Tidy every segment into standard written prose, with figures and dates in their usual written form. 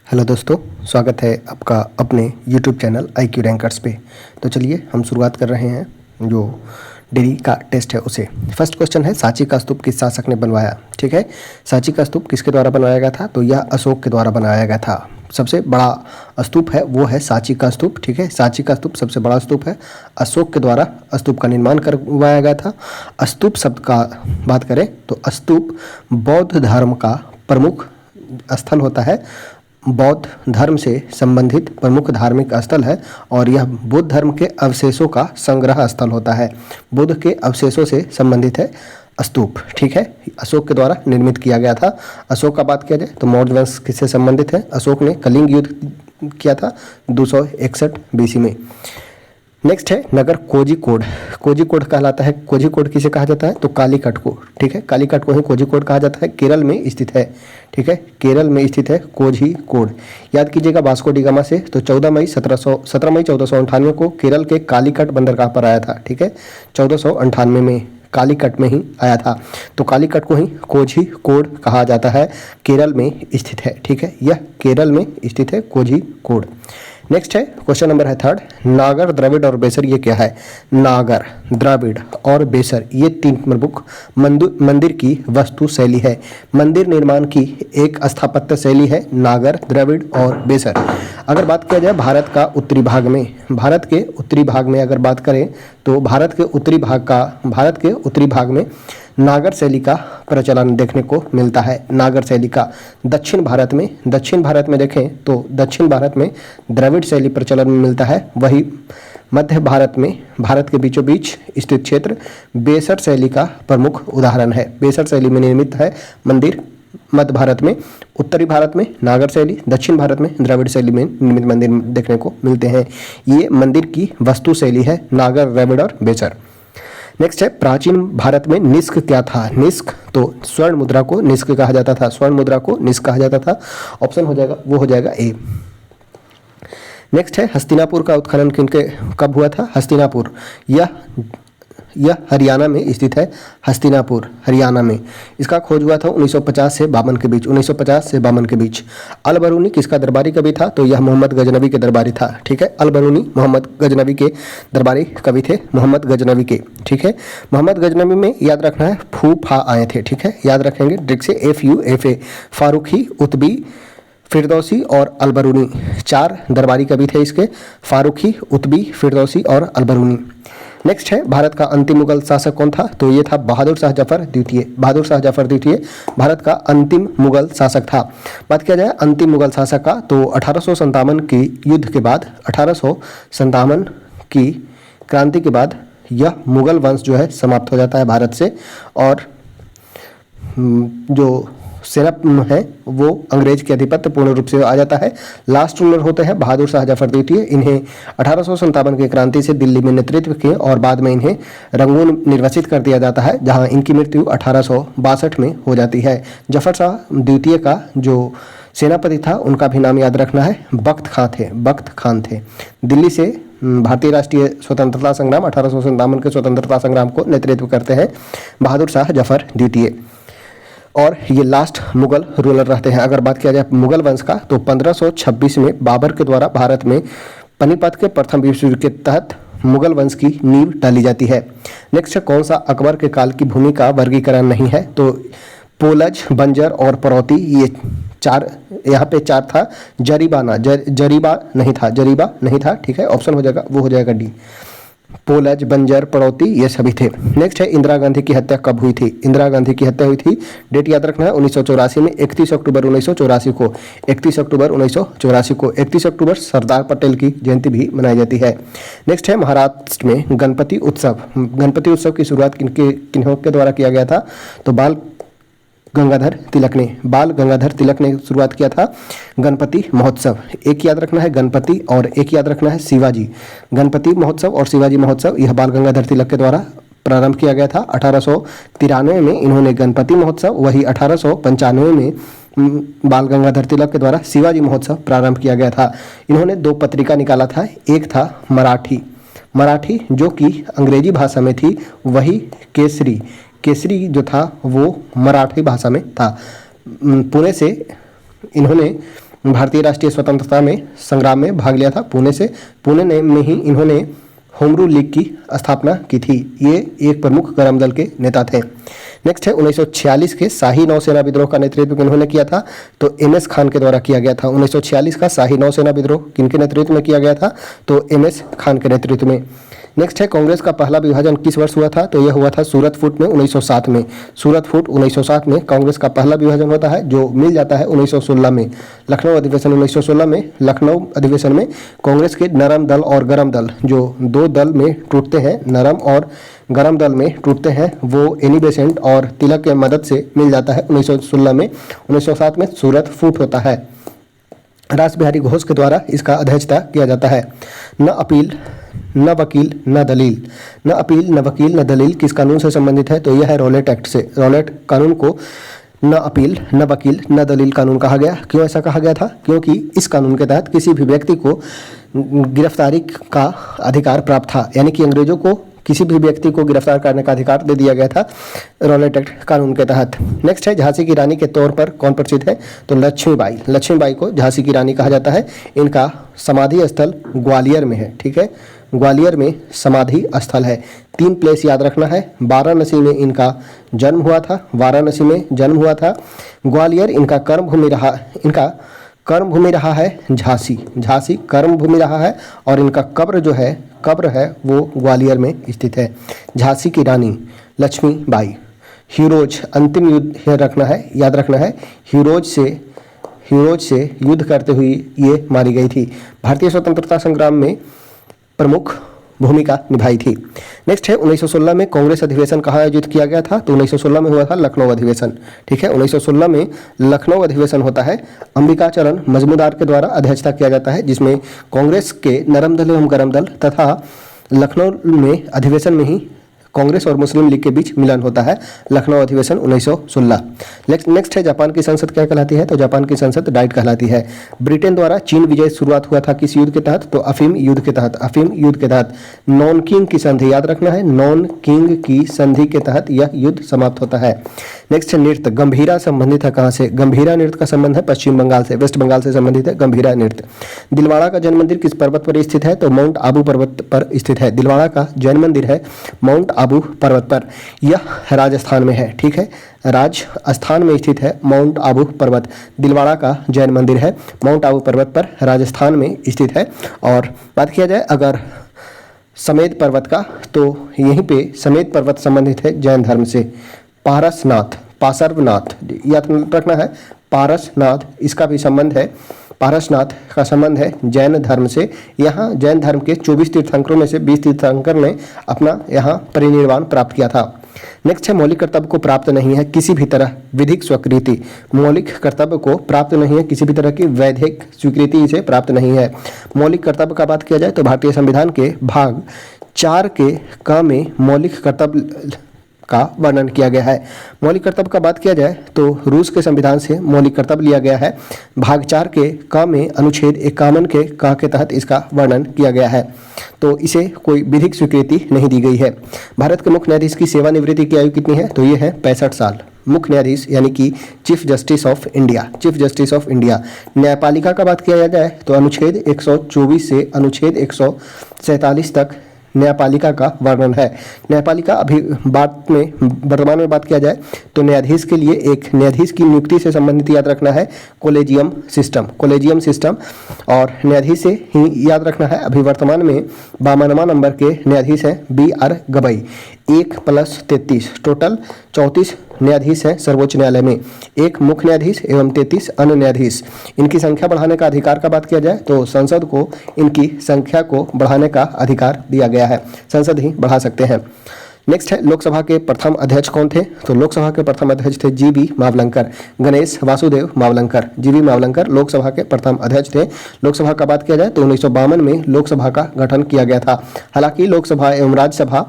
Hello दोस्तों, स्वागत है आपका अपने यूट्यूब चैनल IQ रैंकर्स पे। तो चलिए हम शुरुआत कर रहे हैं जो डेली का टेस्ट है उसे। फर्स्ट क्वेश्चन है, सांची का स्तूप किस शासक ने बनवाया। ठीक है, सांची का स्तूप किसके द्वारा बनवाया गया था, तो यह अशोक के द्वारा बनाया गया था। सबसे बड़ा स्तूप है वो है सांची का स्तूप। ठीक है, सांची का स्तूप सबसे बड़ा स्तूप है, अशोक के द्वारा स्तूप का निर्माण करवाया गया था। स्तूप शब्द का बात करें तो स्तूप बौद्ध धर्म का प्रमुख स्थल होता है, बौद्ध धर्म से संबंधित प्रमुख धार्मिक स्थल है और यह बुद्ध धर्म के अवशेषों का संग्रह स्थल होता है। बुद्ध के अवशेषों से संबंधित है स्तूप। ठीक है, अशोक के द्वारा निर्मित किया गया था। अशोक का बात किया जाए तो मौर्य वंश किससे संबंधित है, अशोक ने कलिंग युद्ध किया था 261 BC में। नेक्स्ट है नगर कोझिकोड। कोझिकोड कहलाता है, कोझिकोड किसे कहा जाता है तो कालीकट को। ठीक है, कालीकट को ही कोझिकोड कहा जाता है, केरल में स्थित है। ठीक है, केरल में स्थित है कोझिकोड। याद कीजिएगा वास्को डी गामा से तो 17 मई 1498 को केरल के कालीकट बंदरगाह पर आया था। ठीक है, 1498 में कालीकट में ही आया था, तो कालीकट को ही कोझिकोड कहा जाता है, केरल में स्थित है। ठीक है, यह केरल में स्थित है कोझिकोड। नेक्स्ट है क्वेश्चन नंबर है थर्ड, नागर, द्रविड़ और बेसर ये क्या है। नागर, द्रविड़ और बेसर ये तीन प्रमुख मंदिर की वास्तु शैली है, मंदिर निर्माण की एक स्थापत्य शैली है नागर, द्रविड़ और बेसर। अगर बात किया जाए भारत के उत्तरी भाग में अगर बात करें तो भारत के उत्तरी भाग में नागर शैली का प्रचलन देखने को मिलता है। नागर शैली का दक्षिण भारत में देखें तो दक्षिण भारत में द्रविड़ शैली प्रचलन में मिलता है। वही मध्य भारत में भारत के बीचों बीच स्थित क्षेत्र बेसर शैली का प्रमुख उदाहरण है। बेसर शैली में निर्मित है मंदिर मध्य भारत में, उत्तरी भारत में नागर शैली, दक्षिण भारत में द्रविड़ शैली में निर्मित मंदिर देखने को मिलते हैं। ये मंदिर की वास्तु शैली है नागर, द्रविड़ और बेसर। नेक्स्ट है प्राचीन भारत में निष्क क्या था। निष्क तो स्वर्ण मुद्रा को निष्क कहा जाता था, स्वर्ण मुद्रा को निष्क कहा जाता था। ऑप्शन हो जाएगा ए। नेक्स्ट है हस्तिनापुर का उत्खनन कब हुआ था। हस्तिनापुर यह हरियाणा में स्थित है, हस्तिनापुर हरियाणा में। इसका खोज हुआ था 1950 से 52 के बीच। अल-बरूनी किसका दरबारी कवि था, तो यह मोहम्मद गजनवी के दरबारी था। ठीक है, अल-बरूनी मोहम्मद गजनवी के दरबारी कवि थे, मोहम्मद गजनवी के। ठीक है, मोहम्मद गजनवी में याद रखना है फू फा आए थे। ठीक है, याद रखेंगे ट्रिक से, FUFA, फारूकी, उतबी, फिरदौसी और अल-बरूनी, 4 दरबारी कवि थे इसके, फारूकी, उतबी, फिरदौसी और अल-बरूनी। नेक्स्ट है भारत का अंतिम मुगल शासक कौन था, तो ये था बहादुर शाह जफर द्वितीय। बहादुर शाह जफर द्वितीय भारत का अंतिम मुगल शासक था। बात किया जाए अंतिम मुगल शासक का तो 1857 की युद्ध के बाद, 1857 की क्रांति के बाद यह मुगल वंश जो है समाप्त हो जाता है भारत से, और जो सेना है वो अंग्रेज के आधिपत्य पूर्ण रूप से आ जाता है। लास्ट रूलर होते हैं बहादुर शाह जफर द्वितीय। इन्हें 1857 की क्रांति से दिल्ली में नेतृत्व किए और बाद में इन्हें रंगून निर्वासित कर दिया जाता है, जहां इनकी मृत्यु 1862 में हो जाती है। जफर शाह द्वितीय का जो सेनापति था उनका भी नाम याद रखना है, बख्त खान थे। दिल्ली से भारतीय राष्ट्रीय स्वतंत्रता संग्राम 1857 के स्वतंत्रता संग्राम को नेतृत्व करते हैं बहादुर शाह जफर द्वितीय, और ये लास्ट मुगल रूलर रहते हैं। अगर बात किया जाए मुगल वंश का तो 1526 में बाबर के द्वारा भारत में पानीपत के प्रथम विश्व युद्ध के तहत मुगल वंश की नींव डाली जाती है। नेक्स्ट है कौन सा अकबर के काल की भूमि का वर्गीकरण नहीं है, तो पोलज, बंजर और परौती, ये 4 यहाँ पे 4 था। जरीबा नहीं था। ठीक है, ऑप्शन हो जाएगा डी। पोलज, बंजर, पड़ौती ये सभी थे। नेक्स्ट है इंदिरा गांधी की हत्या कब हुई थी। इंदिरा गांधी की हत्या हुई थी, डेट याद रखना है 1984 में, 31 अक्टूबर 1984 को। 31 अक्टूबर सरदार पटेल की जयंती भी मनाई जाती है। नेक्स्ट है महाराष्ट्र में गणपति उत्सव की शुरुआत किन्हों के द्वारा किया गया था, तो बाल गंगाधर तिलक ने शुरुआत किया था गणपति महोत्सव। एक याद रखना है गणपति और एक याद रखना है शिवाजी। गणपति महोत्सव और शिवाजी महोत्सव यह बाल गंगाधर तिलक के द्वारा प्रारंभ किया गया था। 1893 में इन्होंने गणपति महोत्सव, वही 1895 में बाल गंगाधर तिलक के द्वारा शिवाजी महोत्सव प्रारंभ किया गया था। इन्होंने 2 पत्रिका निकाला था, एक था मराठी जो कि अंग्रेजी भाषा में थी, वही केसरी जो था वो मराठी भाषा में था। पुणे से इन्होंने भारतीय राष्ट्रीय स्वतंत्रता में संग्राम में भाग लिया था। पुणे में ही इन्होंने होम रूल लीग की स्थापना की थी। ये एक प्रमुख गरम दल के नेता थे। नेक्स्ट है 1946 के शाही नौसेना विद्रोह का नेतृत्व किन्होंने किया था? तो MS खान के द्वारा किया गया था। 1946 का शाही नौसेना विद्रोह किनके नेतृत्व में किया गया था? तो MS खान के नेतृत्व में। नेक्स्ट है कांग्रेस का पहला विभाजन किस वर्ष हुआ था? तो यह हुआ था सूरत फूट में 1907 में। सूरत फूट 1907 में कांग्रेस का पहला विभाजन होता है, जो मिल जाता है 1916 में। लखनऊ अधिवेशन 1916 में, लखनऊ अधिवेशन में कांग्रेस के नरम दल और गरम दल, जो दो दल में टूटते हैं, नरम और गरम दल में टूटते हैं, वो एनी बेसेंट और तिलक के मदद से मिल जाता है 1916 में। 1907 में सूरत फूट होता है। रास बिहारी घोष के द्वारा इसका अध्यक्षता किया जाता है। न अपील न वकील न दलील, न अपील न वकील न दलील किस कानून से संबंधित है? तो यह है रॉलेट एक्ट से। रॉलेट कानून को न अपील न वकील न दलील कानून कहा गया। क्यों ऐसा कहा गया था? क्योंकि इस कानून के तहत किसी भी व्यक्ति को गिरफ्तारी का अधिकार प्राप्त था, यानी कि अंग्रेजों को किसी भी व्यक्ति को गिरफ्तार करने का अधिकार दे दिया गया था रॉलेट एक्ट कानून के तहत। नेक्स्ट है झांसी की रानी के तौर पर कौन प्रसिद्ध है? तो लक्ष्मीबाई। लक्ष्मीबाई को झांसी की रानी कहा जाता है। इनका समाधि स्थल ग्वालियर में है। ठीक है, ग्वालियर में समाधि स्थल है। 3 प्लेस याद रखना है। वाराणसी में इनका जन्म हुआ था, वाराणसी में जन्म हुआ था। ग्वालियर इनका कर्म भूमि रहा है झांसी, झांसी कर्म भूमि रहा है। और इनका कब्र है वो ग्वालियर में स्थित है। झांसी की रानी लक्ष्मीबाई। हीरोज अंतिम युद्ध याद रखना है। हीरोज से युद्ध करते हुए ये मारी गई थी। भारतीय स्वतंत्रता संग्राम में प्रमुख भूमिका निभाई थी। नेक्स्ट है 1916 में कांग्रेस अधिवेशन कहाँ आयोजित किया गया था? तो 1916 में हुआ था लखनऊ अधिवेशन। ठीक है, 1916 में लखनऊ अधिवेशन होता है। अंबिकाचरण मजमूदार के द्वारा अध्यक्षता किया जाता है, जिसमें कांग्रेस के नरम दल एवं गरम दल तथा लखनऊ में अधिवेशन में ही कांग्रेस और मुस्लिम लीग के बीच मिलन होता है। लखनऊ अधिवेशन 1916। नेक्स्ट है जापान की संसद क्या कहलाती है? तो जापान की संसद डाइट कहलाती है। ब्रिटेन द्वारा चीन विजय शुरुआत हुआ था किस युद्ध के तहत? तो अफीम युद्ध के तहत। अफीम युद्ध के तहत नॉन किंग की संधि याद रखना है। नॉन किंग की संधि के तहत यह युद्ध समाप्त होता है। नेक्स्ट है नृत्य। गंभीरा संबंधित है कहाँ से? गंभीरा नृत्य का संबंध है पश्चिम बंगाल से, वेस्ट बंगाल से संबंधित है गंभीरा नृत्य। दिलवाड़ा का जैन मंदिर किस पर्वत पर स्थित है? तो माउंट आबू पर्वत पर स्थित है। दिलवाड़ा का जैन मंदिर है माउंट आबू पर्वत पर। यह राजस्थान में है। ठीक है, राजस्थान में स्थित है माउंट आबू पर्वत। दिलवाड़ा का जैन मंदिर है माउंट आबू पर्वत पर, राजस्थान में स्थित है। और बात किया जाए अगर समेत पर्वत का, तो यहीं पे समेत पर्वत संबंधित है जैन धर्म से। पार्श्वनाथ याद रखना है। पारसनाथ, इसका भी संबंध है, पारसनाथ का संबंध है जैन धर्म से। यहाँ जैन धर्म के 24 तीर्थंकरों में से 20 तीर्थंकर ने अपना यहाँ परिनिर्वाण प्राप्त किया था। नेक्स्ट है मौलिक कर्तव्य को प्राप्त नहीं है किसी भी तरह विधिक स्वीकृति। मौलिक कर्तव्य को प्राप्त नहीं है किसी भी तरह की वैधिक स्वीकृति इसे प्राप्त नहीं है। मौलिक कर्तव्य का बात किया जाए तो भारतीय संविधान के भाग 4 के क में मौलिक कर्तव्य का वर्णन किया गया है। मौलिक कर्तव्य का बात किया जाए तो रूस के संविधान से मौलिक कर्तव्य लिया गया है। भाग 4 के क में अनुच्छेद 51 के क के तहत इसका वर्णन किया गया है, तो इसे कोई विधिक स्वीकृति नहीं दी गई है। भारत के मुख्य न्यायाधीश की सेवानिवृत्ति की आयु कितनी है? तो ये है 65 साल। मुख्य न्यायाधीश यानी कि chief justice of India, chief justice of India. न्यायपालिका का बात किया जाए तो अनुच्छेद 124 से अनुच्छेद 147 तक न्यायपालिका का वर्णन है। न्यायपालिका अभी वर्तमान में बात किया जाए तो न्यायाधीश के लिए एक न्यायाधीश की नियुक्ति से संबंधित याद रखना है कोलेजियम सिस्टम। और न्यायाधीश से ही याद रखना है अभी वर्तमान में 52वां नंबर के न्यायाधीश हैं BR गवई। 1+33 टोटल 34 न्यायाधीश हैं सर्वोच्च न्यायालय में, 1 मुख्य न्यायाधीश एवं 33 अन्य न्यायाधीश। इनकी संख्या बढ़ाने का अधिकार का बात किया जाए तो संसद को इनकी संख्या को बढ़ाने का अधिकार दिया गया है, संसद ही बढ़ा सकते हैं। नेक्स्ट है लोकसभा के प्रथम अध्यक्ष कौन थे? तो लोकसभा के प्रथम अध्यक्ष थे GV मावलंकर, गणेश वासुदेव मावलंकर। GV मावलंकर लोकसभा के प्रथम अध्यक्ष थे। लोकसभा का बात किया जाए तो 1952 में लोकसभा का गठन किया गया था। हालांकि लोकसभा एवं राज्यसभा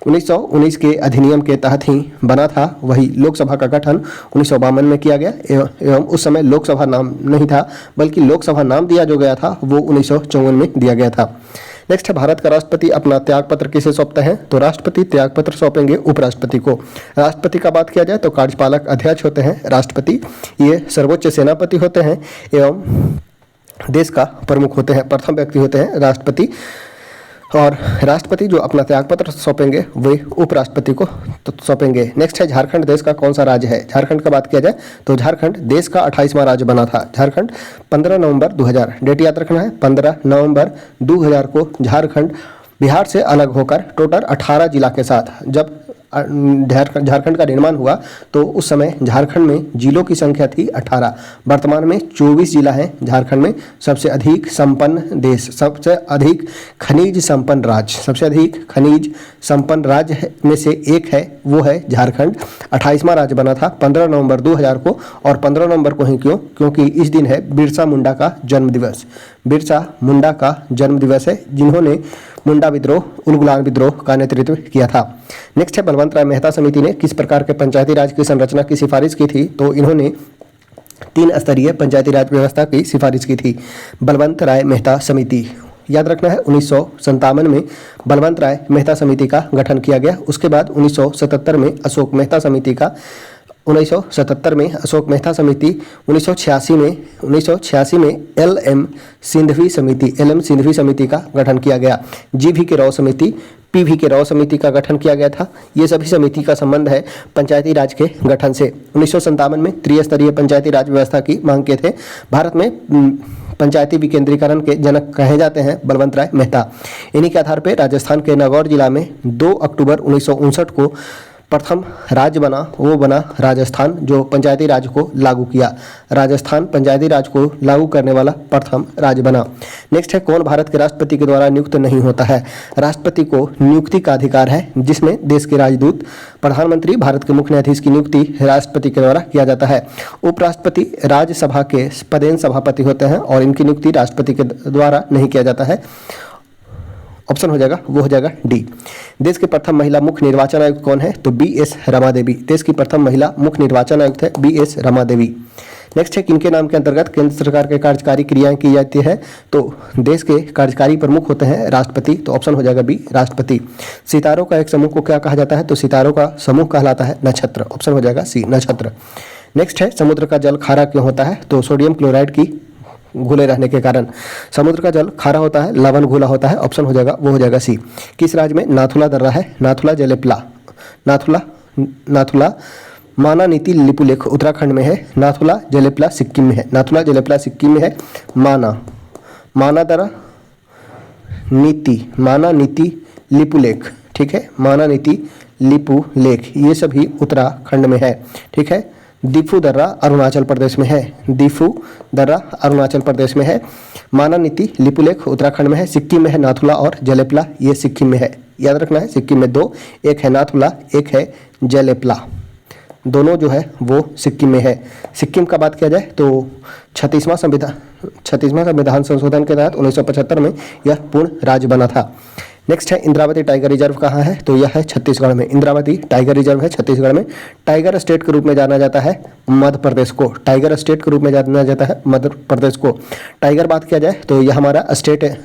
1919 के अधिनियम के तहत ही बना था, वही लोकसभा का गठन 1952 में किया गया एवं उस समय लोकसभा नाम नहीं था, बल्कि लोकसभा नाम दिया जो गया था वो 1954 में दिया गया था। नेक्स्ट है भारत का राष्ट्रपति अपना त्यागपत्र किसे सौंपते हैं? तो राष्ट्रपति त्यागपत्र सौंपेंगे उपराष्ट्रपति को। राष्ट्रपति का बात किया जाए तो कार्यपालक अध्यक्ष होते हैं राष्ट्रपति, ये सर्वोच्च सेनापति होते हैं एवं देश का प्रमुख होते हैं। प्रथम व्यक्ति होते हैं राष्ट्रपति, और राष्ट्रपति जो अपना त्यागपत्र सौंपेंगे वे उपराष्ट्रपति को सौंपेंगे। नेक्स्ट है झारखंड देश का कौन सा राज्य है। झारखंड का बात किया जाए तो झारखंड देश का 28वां राज्य बना था। झारखंड 15 नवंबर 2000, डेट याद रखना है, 15 नवंबर 2000 को झारखंड बिहार से अलग होकर टोटल 18 जिला के साथ जब झारखंड का निर्माण हुआ तो उस समय झारखंड में जिलों की संख्या थी 18। वर्तमान में 24 जिला हैं झारखंड में। सबसे अधिक संपन्न देश, सबसे अधिक खनिज संपन्न राज्य, सबसे अधिक खनिज संपन्न राज्य में से एक है, वो है झारखंड। 28वां राज्य बना था 15 नवंबर 2000 को, और 15 नवंबर को ही क्यों, क्योंकि इस दिन है बिरसा मुंडा का जन्म दिवस। बिरसा मुंडा का जन्म दिवस है, जिन्होंने मुंडा विद्रोह, उलगुलान विद्रोह का नेतृत्व किया था। नेक्स्ट है बलवंत राय मेहता समिति ने किस प्रकार के पंचायती राज की संरचना की सिफारिश की थी। तो इन्होंने 3 स्तरीय पंचायती राज व्यवस्था की सिफारिश की थी। बलवंत राय मेहता समिति, याद रखना है 1957 में बलवंत राय मेहता समिति का गठन किया गया। उसके बाद 1977 में अशोक मेहता समिति का 1977 में अशोक मेहता समिति, 1986 में एल.एम. सिंधवी समिति का गठन किया गया। जी.वी. के राव समिति, पी.वी. के राव समिति का गठन किया गया था। ये सभी समिति का संबंध है पंचायती राज के गठन से। 1957 में त्रिस्तरीय पंचायती राज व्यवस्था की मांग किए थे। भारत में पंचायती विकेंद्रीकरण के जनक कहे जाते हैं बलवंत राय मेहता। इन्हीं के आधार पर राजस्थान के नागौर जिला में 2 अक्टूबर 1959 को प्रथम राज्य बना, वो बना राजस्थान, जो पंचायती राज को लागू किया। राजस्थान पंचायती राज को लागू करने वाला प्रथम राज्य बना। नेक्स्ट है कौन भारत के राष्ट्रपति के द्वारा नियुक्त नहीं होता है। राष्ट्रपति को नियुक्ति का अधिकार है, जिसमें देश के राजदूत, प्रधानमंत्री, भारत के मुख्य न्यायाधीश की नियुक्ति राष्ट्रपति के द्वारा किया जाता है। उपराष्ट्रपति राज्यसभा के पदेन सभापति होते हैं और इनकी नियुक्ति राष्ट्रपति के द्वारा नहीं किया जाता है। ऑप्शन हो जाएगा, वो हो जाएगा डी। देश की प्रथम महिला मुख्य निर्वाचन आयुक्त कौन है। तो बी.एस. रमा देवी। देश की प्रथम महिला मुख्य निर्वाचन आयुक्त है बी.एस. रमा देवी। नेक्स्ट है किनके नाम के अंतर्गत केंद्र सरकार के कार्यकारी क्रियाएं की जाती है। तो देश के कार्यकारी प्रमुख होते हैं राष्ट्रपति। तो ऑप्शन हो जाएगा बी, राष्ट्रपति। सितारों का एक समूह को क्या कहा जाता है। तो सितारों का समूह कहलाता है नक्षत्र। ऑप्शन हो जाएगा सी, नक्षत्र। नेक्स्ट है समुद्र का जल खारा क्यों होता है। तो सोडियम क्लोराइड की घुले रहने के कारण समुद्र का जल खारा होता है, लवण घुला होता है। ऑप्शन हो जाएगा, वो हो जाएगा सी। किस राज्य में नाथुला दर्रा है। नाथुला जलेप्ला, नाथुला मानानीति लिपुलेख उत्तराखंड में है। नाथुला जलेप्ला सिक्किम में है। नाथुला जलेप्ला सिक्किम में है। माना नीति लिपुलेख, ठीक है, मानानीति लिपुलेख, ये सभी उत्तराखंड में है। ठीक है। दीफू दर्रा अरुणाचल प्रदेश में है। दीफू दर्रा अरुणाचल प्रदेश में है। मानानीति लिपुलेख उत्तराखंड में है। सिक्किम में है नाथुला और जलेप्ला, ये सिक्किम में है। याद रखना है सिक्किम में 2, एक है नाथुला, एक है जलेप्ला, दोनों जो है वो सिक्किम में है। सिक्किम का बात किया जाए तो 36वां संविधान संशोधन के तहत 1975 में यह पूर्ण राज्य बना था। नेक्स्ट है इंद्रावती टाइगर रिजर्व कहाँ है। तो यह है छत्तीसगढ़ में। इंद्रावती टाइगर रिजर्व है छत्तीसगढ़ में। टाइगर स्टेट के रूप में जाना जाता है मध्य प्रदेश को। टाइगर स्टेट के रूप में जाना जाता है मध्य प्रदेश को। टाइगर बात किया जाए तो यह हमारा स्टेट है,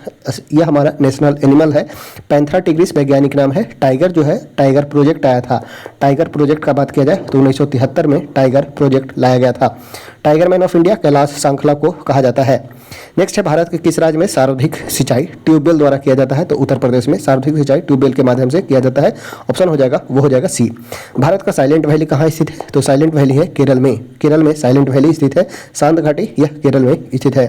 यह हमारा नेशनल एनिमल है। पैंथेरा टिग्रिस वैज्ञानिक नाम है। टाइगर जो है, टाइगर प्रोजेक्ट आया था। टाइगर प्रोजेक्ट का बात किया जाए तो 1973 में टाइगर प्रोजेक्ट लाया गया था। Tiger man of India Kailash Sankhla को कहा जाता है। नेक्स्ट है भारत के किस राज्य में सर्वाधिक सिंचाई ट्यूबवेल द्वारा किया जाता है। तो उत्तर प्रदेश में सर्वाधिक सिंचाई ट्यूबवेल के माध्यम से किया जाता है। ऑप्शन हो जाएगा, वो हो जाएगा सी। भारत का साइलेंट वैली कहाँ स्थित है। तो साइलेंट वैली है केरल में। केरल में साइलेंट वैली स्थित है। शांत घाटी यह केरल में स्थित है।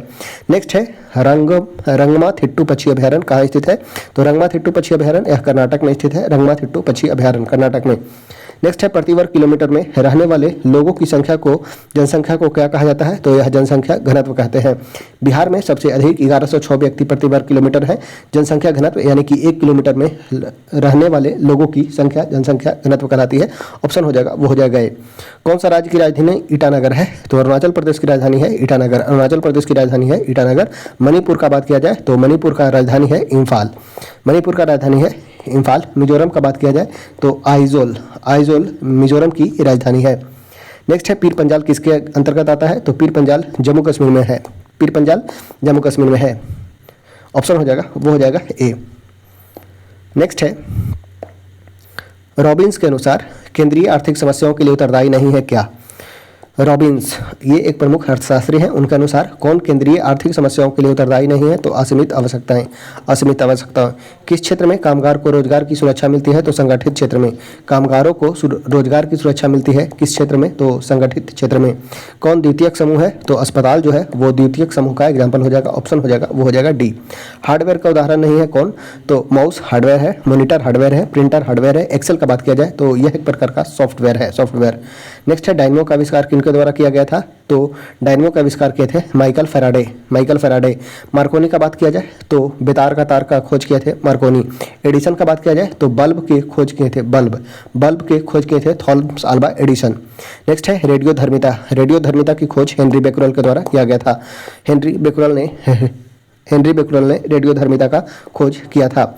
नेक्स्ट है रंगमाथिट्टू पक्षी अभयारण्य कहाँ स्थित है। तो रंगमाथिट्टू पक्षी अभयारण्य यह कर्नाटक में स्थित है। रंगमाथिट्टू पक्षी अभयारण्य कर्नाटक में। नेक्स्ट है प्रति वर्ग किलोमीटर में रहने वाले लोगों की संख्या को, जनसंख्या को क्या कहा जाता है। तो यह जनसंख्या घनत्व कहते हैं। बिहार में सबसे अधिक 1106 व्यक्ति प्रति वर्ग किलोमीटर है। जनसंख्या घनत्व यानी कि 1 किलोमीटर में रहने वाले लोगों की संख्या जनसंख्या घनत्व कहलाती है। ऑप्शन हो जाएगा, वो हो जाएगा ए। कौन सा राज्य की राजधानी ईटानगर है। तो अरुणाचल प्रदेश की राजधानी है ईटानगर। अरुणाचल प्रदेश की राजधानी है ईटानगर। मणिपुर का बात किया जाए तो मणिपुर का राजधानी है इम्फाल। मणिपुर का राजधानी है इम्फाल। मिजोरम का बात किया जाए तो आइजोल मिजोरम की राजधानी है। नेक्स्ट है पीर पंजाल किसके अंतर्गत आता है। तो पीर पंजाल जम्मू कश्मीर में है। पीर पंजाल जम्मू कश्मीर में है। ऑप्शन हो जाएगा, वो हो जाएगा ए। नेक्स्ट है रॉबिन्स के अनुसार केंद्रीय आर्थिक समस्याओं के लिए उत्तरदायी नहीं है क्या। रॉबिन्स ये एक प्रमुख अर्थशास्त्री हैं। उनके अनुसार कौन केंद्रीय आर्थिक समस्याओं के लिए उत्तरदायी नहीं है? तो असीमित आवश्यकताएं। असीमित आवश्यकताएं। किस क्षेत्र में कामगार को रोजगार की सुरक्षा मिलती है? तो संगठित क्षेत्र में। कामगारों को रोजगार की सुरक्षा मिलती है किस क्षेत्र में? तो संगठित क्षेत्र में। कौन द्वितीयक समूह है? तो अस्पताल जो है वो द्वितीयक समूह का एग्जाम्पल हो जाएगा, ऑप्शन हो जाएगा, वो हो जाएगा डी। हार्डवेयर का उदाहरण नहीं है कौन? तो माउस हार्डवेयर है, मॉनिटर हार्डवेयर है, प्रिंटर हार्डवेयर है। एक्सेल का बात किया जाए तो यह एक प्रकार का सॉफ्टवेयर है, सॉफ्टवेयर। नेक्स्ट है डायनमो का आविष्कार किनके द्वारा किया गया था? तो डायनमो का आविष्कार किए थे Michael Faraday, Michael Faraday. Markovnikov का बात किया जाए तो बेतार का तार का खोज किए थे मार्कोनी। एडिसन का बात किया जाए तो बल्ब की खोज किए थे, बल्ब की खोज किए थे थॉमस अल्वा एडिसन। नेक्स्ट है रेडियोधर्मिता, रेडियोधर्मिता की खोज हेनरी बेक्यूरेल के द्वारा किया गया था। हेनरी बेक्यूरेल ने रेडियोधर्मिता का खोज किया था।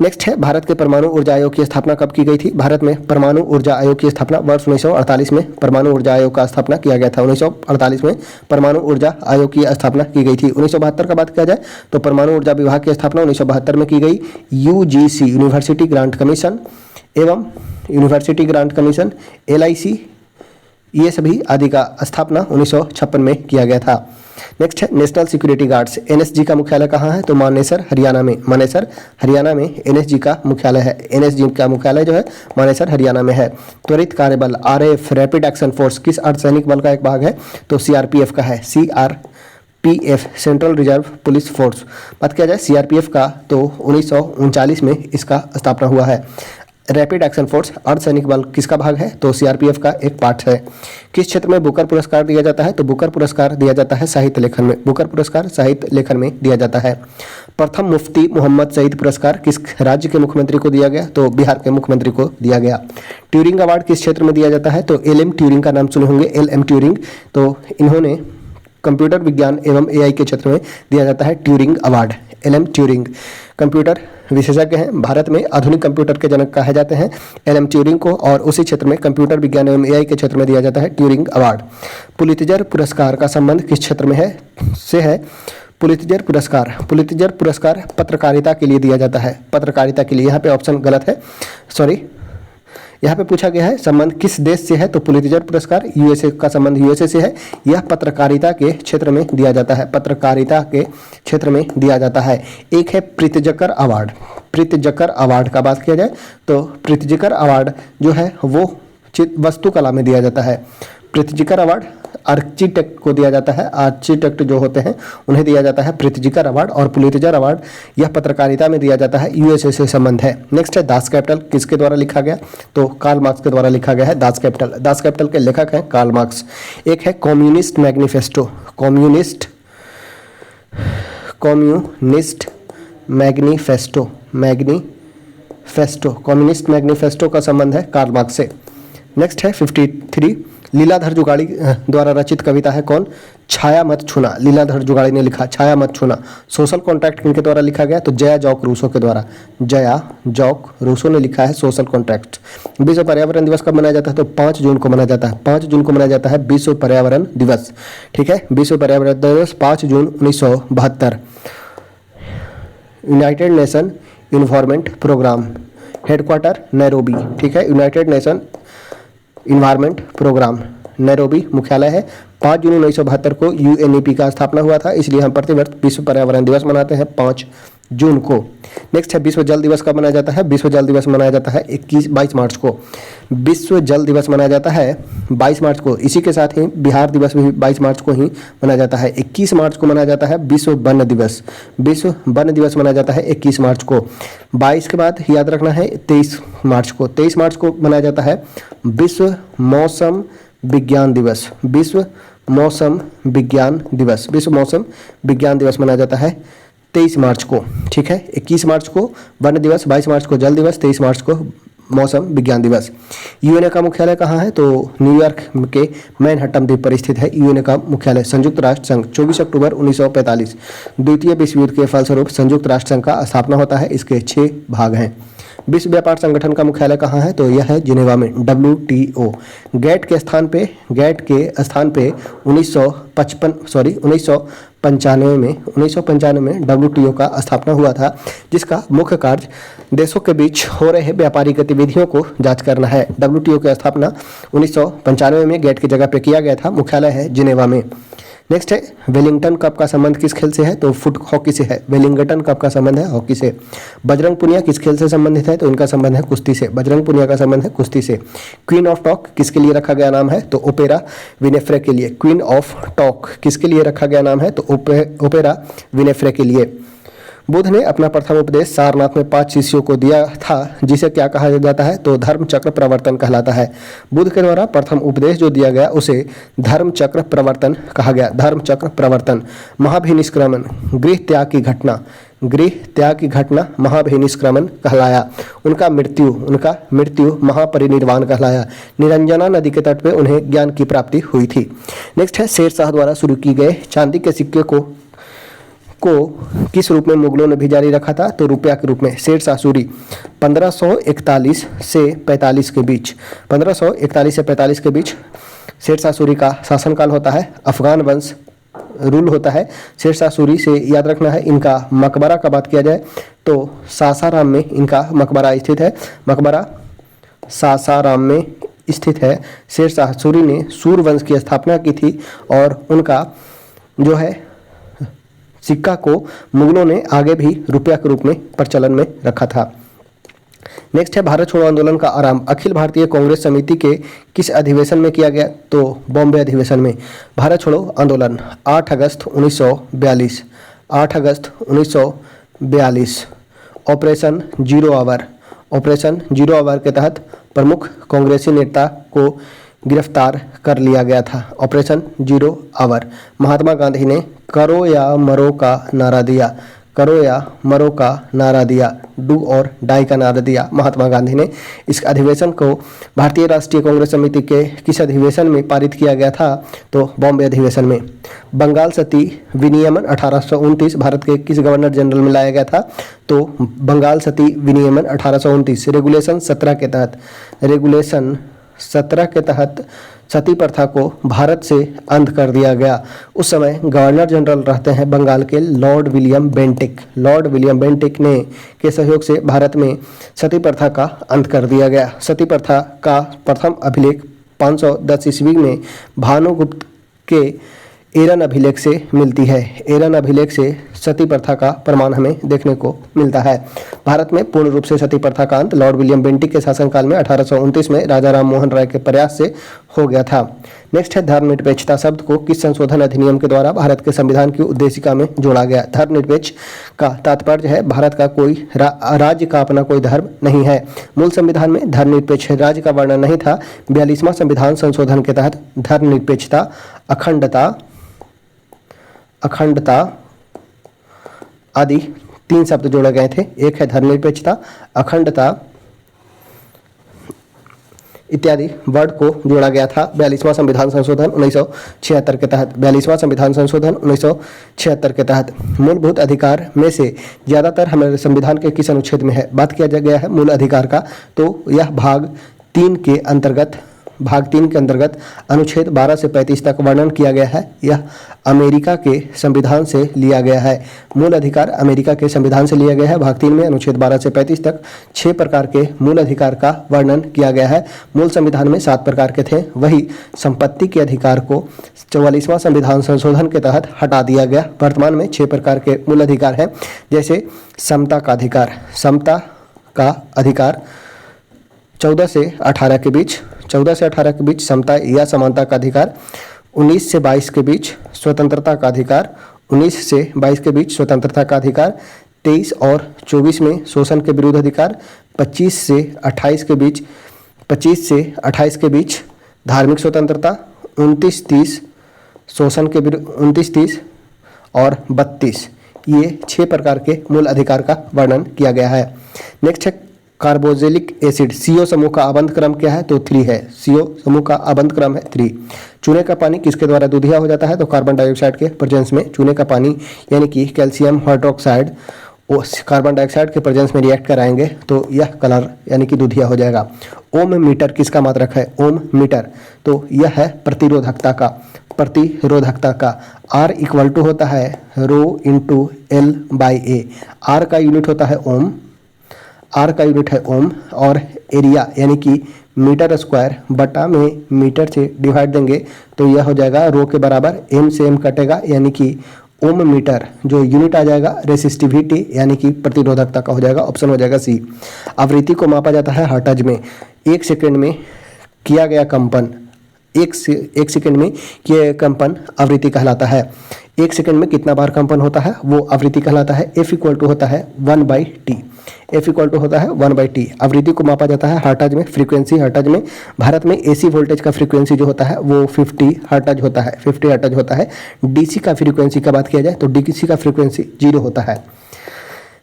नेक्स्ट है भारत के परमाणु ऊर्जा आयोग की स्थापना कब की गई थी? भारत में परमाणु ऊर्जा आयोग की स्थापना वर्ष 1948 में परमाणु ऊर्जा आयोग का स्थापना किया गया था। 1948 में परमाणु ऊर्जा आयोग की स्थापना की गई थी। 1972 का बात किया जाए तो परमाणु ऊर्जा विभाग की स्थापना 1972 में की गई। यूजीसी यूनिवर्सिटी ग्रांट कमीशन एवं यूनिवर्सिटी ग्रांट कमीशन, LIC ये सभी आदि का स्थापना 1956 में किया गया था। नेक्स्ट है नेशनल सिक्योरिटी गार्ड्स, NSG का मुख्यालय कहाँ है? तो मानेसर हरियाणा में। मानेसर हरियाणा में NSG का मुख्यालय है। NSG का मुख्यालय जो है मानेसर हरियाणा में है। त्वरित कार्यबल RAF रैपिड एक्शन फोर्स किस अर्धसैनिक बल का एक भाग है? तो CRPF का है। CRPF central reserve police force. बात किया जाए CRPF का तो 1939 में इसका स्थापना हुआ है। रैपिड एक्शन फोर्स अर्धसैनिक बल किसका भाग है? तो CRPF का एक पार्ट है। किस क्षेत्र में बुकर पुरस्कार दिया जाता है? तो बुकर पुरस्कार दिया जाता है साहित्य लेखन में। बुकर पुरस्कार साहित्य लेखन में दिया जाता है। प्रथम मुफ्ती मोहम्मद सईद पुरस्कार किस राज्य के मुख्यमंत्री को दिया गया? तो बिहार के मुख्यमंत्री को दिया गया। ट्यूरिंग अवार्ड किस क्षेत्र में दिया जाता है? तो LM ट्यूरिंग का नाम सुने होंगे, LM ट्यूरिंग। तो इन्होंने कंप्यूटर विज्ञान एवं AI के क्षेत्र में दिया जाता है Turing award. LM Turing computer विशेषज्ञ हैं, भारत में आधुनिक कंप्यूटर के जनक कहे जाते हैं LM ट्यूरिंग को, और उसी क्षेत्र में कंप्यूटर विज्ञान एवं AI के क्षेत्र में दिया जाता है ट्यूरिंग अवार्ड। पुलित्जर पुरस्कार का संबंध किस क्षेत्र में है? पुलित्जर पुरस्कार पत्रकारिता के लिए दिया जाता है। पत्रकारिता के लिए, यहाँ पे ऑप्शन गलत है, सॉरी, यहाँ पे पूछा गया है संबंध किस देश से है? तो पुलित्जर पुरस्कार USA का संबंध USA से है। यह पत्रकारिता के क्षेत्र में दिया जाता है, पत्रकारिता के क्षेत्र में दिया जाता है। एक है प्रीतजकर अवार्ड। प्रीतजकर अवार्ड का बात किया जाए तो प्रीतजकर अवार्ड जो है वो वास्तुकला में दिया जाता है। प्रीतजकर अवार्ड आर्किटेक्ट को दिया जाता है, आर्किटेक्ट जो होते हैं उन्हें दिया जाता है प्रीतजकर अवार्ड। और पुलित्जर अवार्ड यह पत्रकारिता में दिया जाता है, USA से संबंध है। नेक्स्ट है दास कैपिटल किसके द्वारा लिखा गया? तो कार्ल मार्क्स के द्वारा लिखा गया है दास कैपिटल। दास कैपिटल के लेखक हैं कार्ल मार्क्स। एक है कम्युनिस्ट मैनिफेस्टो। कम्युनिस्ट मैनिफेस्टो का संबंध है कार्ल मार्क्स से। नेक्स्ट है 53 लीलाधर जुगाड़ी द्वारा रचित कविता है कौन? छाया मत छूना। लीलाधर जुगाड़ी ने लिखा छाया मत छूना। सोशल कॉन्ट्रैक्ट किनके द्वारा लिखा गया? तो जया जॉक रूसो के द्वारा। जया जॉक रूसो ने लिखा है सोशल कॉन्ट्रैक्ट। विश्व पर्यावरण दिवस कब मनाया जाता है? तो 5 जून को मनाया जाता है। 5 जून को मनाया जाता है विश्व पर्यावरण दिवस। ठीक है, विश्व पर्यावरण दिवस 5 जून 1972। United Nation environment programme headquarter Nairobi. ठीक है, United Nation environment programme Nairobi मुख्यालय है। 5 जून 1972 को UNEP का स्थापना हुआ था, इसलिए हम प्रतिवर्ष विश्व पर्यावरण दिवस मनाते हैं 5 जून को। नेक्स्ट है विश्व जल दिवस कब मनाया जाता है? विश्व जल दिवस मनाया जाता है 22 मार्च को। विश्व जल दिवस मनाया जाता है 22 मार्च को। इसी के साथ ही बिहार दिवस भी 22 मार्च को ही मनाया जाता है। 21 मार्च को मनाया जाता है विश्व वन दिवस। विश्व वन दिवस मनाया जाता है 21 मार्च को। 22 के बाद याद रखना है 23 मार्च को। 23 मार्च को मनाया जाता है विश्व मौसम विज्ञान दिवस। विश्व मौसम विज्ञान दिवस। विश्व मौसम विज्ञान दिवस मनाया जाता है 23 मार्च को। ठीक है, 21 मार्च को वन दिवस, 22 मार्च को जल दिवस, 23 मार्च को मौसम विज्ञान दिवस। यूएनए का मुख्यालय कहाँ है? तो न्यूयॉर्क के मैनहट्टन द्वीप पर स्थित है यूएनए का मुख्यालय। संयुक्त राष्ट्र संघ 24 अक्टूबर 1945 द्वितीय विश्व युद्ध के फलस्वरूप संयुक्त राष्ट्र संघ का स्थापना होता है। इसके 6 भाग हैं। विश्व व्यापार संगठन का मुख्यालय कहाँ है? तो यह है जिनेवा में, WTO। गेट के स्थान पे 1995 में WTO का स्थापना हुआ था, जिसका मुख्य कार्य देशों के बीच हो रहे व्यापारिक गतिविधियों को जांच करना है। WTO की स्थापना 1995 में गेट की जगह पे किया गया था, मुख्यालय है जिनेवा में। नेक्स्ट है वेलिंगटन कप का संबंध किस खेल से है? तो फुट हॉकी से है। वेलिंगटन कप का संबंध है हॉकी से। बजरंग पुनिया किस खेल से संबंधित है? तो इनका संबंध है कुश्ती से। बजरंग पुनिया का संबंध है कुश्ती से। क्वीन ऑफ टॉक किसके लिए रखा गया नाम है? तो ओपेरा विनेफ्रे के लिए। क्वीन ऑफ टॉक किसके लिए रखा गया नाम है? तो ओपेरा विनेफ्रे के लिए। बुद्ध ने अपना प्रथम उपदेश सारनाथ में 5 शिष्यों को दिया था, जिसे क्या कहा जाता है? तो धर्म चक्र प्रवर्तन कहलाता है। बुद्ध के द्वारा प्रथम उपदेश जो दिया गया उसे धर्म चक्र प्रवर्तन कहा गया। धर्म चक्र प्रवर्तन। महाभिनिष्क्रमण गृह त्याग की घटना महाभिनिष्क्रमण कहलाया। उनका मृत्यु महापरिनिर्वाण कहलाया। निरंजना नदी के तट पे उन्हें ज्ञान की प्राप्ति हुई थी। नेक्स्ट है शेर शाह द्वारा शुरू की गए चांदी के सिक्के को किस रूप में मुगलों ने भी जारी रखा था? तो रुपया के रूप में। शेर शाह सूरी 1541 से 45 के बीच 1541 से 45 के बीच शेर शाह सूरी का शासनकाल होता है। अफगान वंश रूल होता है। शेर शाह सूरी से याद रखना है। इनका मकबरा का बात किया जाए तो सासाराम में इनका मकबरा स्थित है। मकबरा सासाराम में स्थित है। शेर शाह सूरी ने सूर वंश की स्थापना की थी और उनका जो है सिक्का को मुगलों ने आगे भी रुपया के रूप में प्रचलन में रखा था। नेक्स्ट है भारत छोड़ो आंदोलन का आरंभ अखिल भारतीय कांग्रेस समिति के किस अधिवेशन में किया गया? तो बॉम्बे अधिवेशन में। भारत छोड़ो आंदोलन 8 अगस्त 1942। ऑपरेशन जीरो आवर के तहत प्रमुख कांग्रेसी नेता को गिरफ्तार कर लिया गया था। Operation zero hour. Mahatma Gandhi ने करो या मरो का नारा दिया। डू और डाई का नारा दिया महात्मा गांधी ने। इस अधिवेशन को भारतीय राष्ट्रीय कांग्रेस समिति के किस अधिवेशन में पारित किया गया था? तो बॉम्बे अधिवेशन में। बंगाल सती विनियमन 1829 भारत के किस गवर्नर जनरल में लाया गया था? तो बंगाल सती विनियमन 1829 रेगुलेशन 17 के तहत सती प्रथा को भारत से अंत कर दिया गया। उस समय गवर्नर जनरल रहते हैं बंगाल के लॉर्ड विलियम बेंटिक ने के सहयोग से भारत में सती प्रथा का अंत कर दिया गया। सती प्रथा का प्रथम अभिलेख 510 ईस्वी में भानुगुप्त के एरन अभिलेख से मिलती है। एरन अभिलेख से सती प्रथा का प्रमाण हमें देखने को मिलता है। भारत में पूर्ण रूप से सती प्रथा का अंत लॉर्ड विलियम बेंटिक के शासनकाल में 1829 में राजा राम मोहन राय के प्रयास से हो गया था। नेक्स्ट है धर्मनिरपेक्षता शब्द को किस संशोधन अधिनियम के द्वारा भारत के संविधान की उद्देशिका में जोड़ा गया? धर्मनिरपेक्ष का तात्पर्य है भारत का कोई राज्य का अपना कोई धर्म नहीं है। मूल संविधान में धर्मनिरपेक्ष राज्य का वर्णन नहीं था। 42वां संविधान संशोधन के तहत धर्मनिरपेक्षता, अखंडता आदि 3 शब्द जोड़े गए थे। एक है धर्मनिरपेक्षता, अखंडता इत्यादि वर्ड को जोड़ा गया था 42वां संविधान संशोधन 1976 के तहत। 42वां संविधान संशोधन 1976 के तहत मूलभूत अधिकार में से ज़्यादातर हमारे संविधान के किस अनुच्छेद में है? बात किया गया है मूल अधिकार का, तो यह भाग 3 के अंतर्गत अनुच्छेद 12 से 35 तक वर्णन किया गया है। यह अमेरिका के संविधान से लिया गया है। मूल अधिकार अमेरिका के संविधान से लिया गया है। भाग 3 में अनुच्छेद 12 से 35 तक 6 प्रकार के मूल अधिकार का वर्णन किया गया है। मूल संविधान में 7 प्रकार के थे। वही संपत्ति के अधिकार को 44वां संविधान संशोधन के तहत हटा दिया गया। वर्तमान में 6 प्रकार के मूल अधिकार हैं, जैसे समता का अधिकार 14 से 18 के बीच समता या समानता का अधिकार, 19 से 22 के बीच स्वतंत्रता का अधिकार, 19 से 22 के बीच स्वतंत्रता का अधिकार, 23 और 24 में शोषण के विरुद्ध अधिकार, 25 से 28 के बीच धार्मिक स्वतंत्रता, 29-30 शोषण के विरुद्ध 29-30 और 32, ये 6 प्रकार के मूल अधिकार का वर्णन किया गया है। नेक्स्ट है कार्बोक्सिलिक एसिड। CO समूह का आबंध क्रम क्या है? तो 3 है। CO समूह का आबंध क्रम है 3। चूने का पानी किसके द्वारा दूधिया हो जाता है? तो कार्बन डाइऑक्साइड के प्रेजेंस में चूने का पानी यानी कि कैल्शियम हाइड्रोक्साइड वो कार्बन डाइऑक्साइड के प्रेजेंस में रिएक्ट कराएंगे तो यह कलर यानी कि दूधिया हो जाएगा। ओम मीटर किसका मात्रक है? ओम मीटर, तो यह है प्रतिरोधकता का, प्रतिरोधकता का। R इक्वल टू होता है rho into L by A. R का यूनिट होता है ओम, R का यूनिट है ओम, और एरिया यानी कि मीटर स्क्वायर बटा में मीटर से डिवाइड देंगे तो यह हो जाएगा रो के बराबर, एम से एम कटेगा यानी कि ओम मीटर, जो यूनिट आ जाएगा रेसिस्टिविटी यानी कि प्रतिरोधकता का हो जाएगा, ऑप्शन हो जाएगा सी। आवृत्ति को मापा जाता है हर्ट्ज में। एक सेकंड में किया गया कंपन, एक सेकंड में किया गया कंपन आवृत्ति कहलाता है। एक सेकंड में कितना बार कंपन होता है वो आवृत्ति कहलाता है। F इक्वल टू होता है 1/t, F इक्वल टू होता है 1/t। आवृत्ति को मापा जाता है हर्ट्ज में, फ्रीक्वेंसी हर्ट्ज में। भारत में AC वोल्टेज का फ्रीक्वेंसी जो होता है वो 50 हर्ट्ज होता है, 50 हर्ट्ज होता है। DC का फ्रीक्वेंसी का बात किया जाए तो DC का फ्रीक्वेंसी 0 होता है।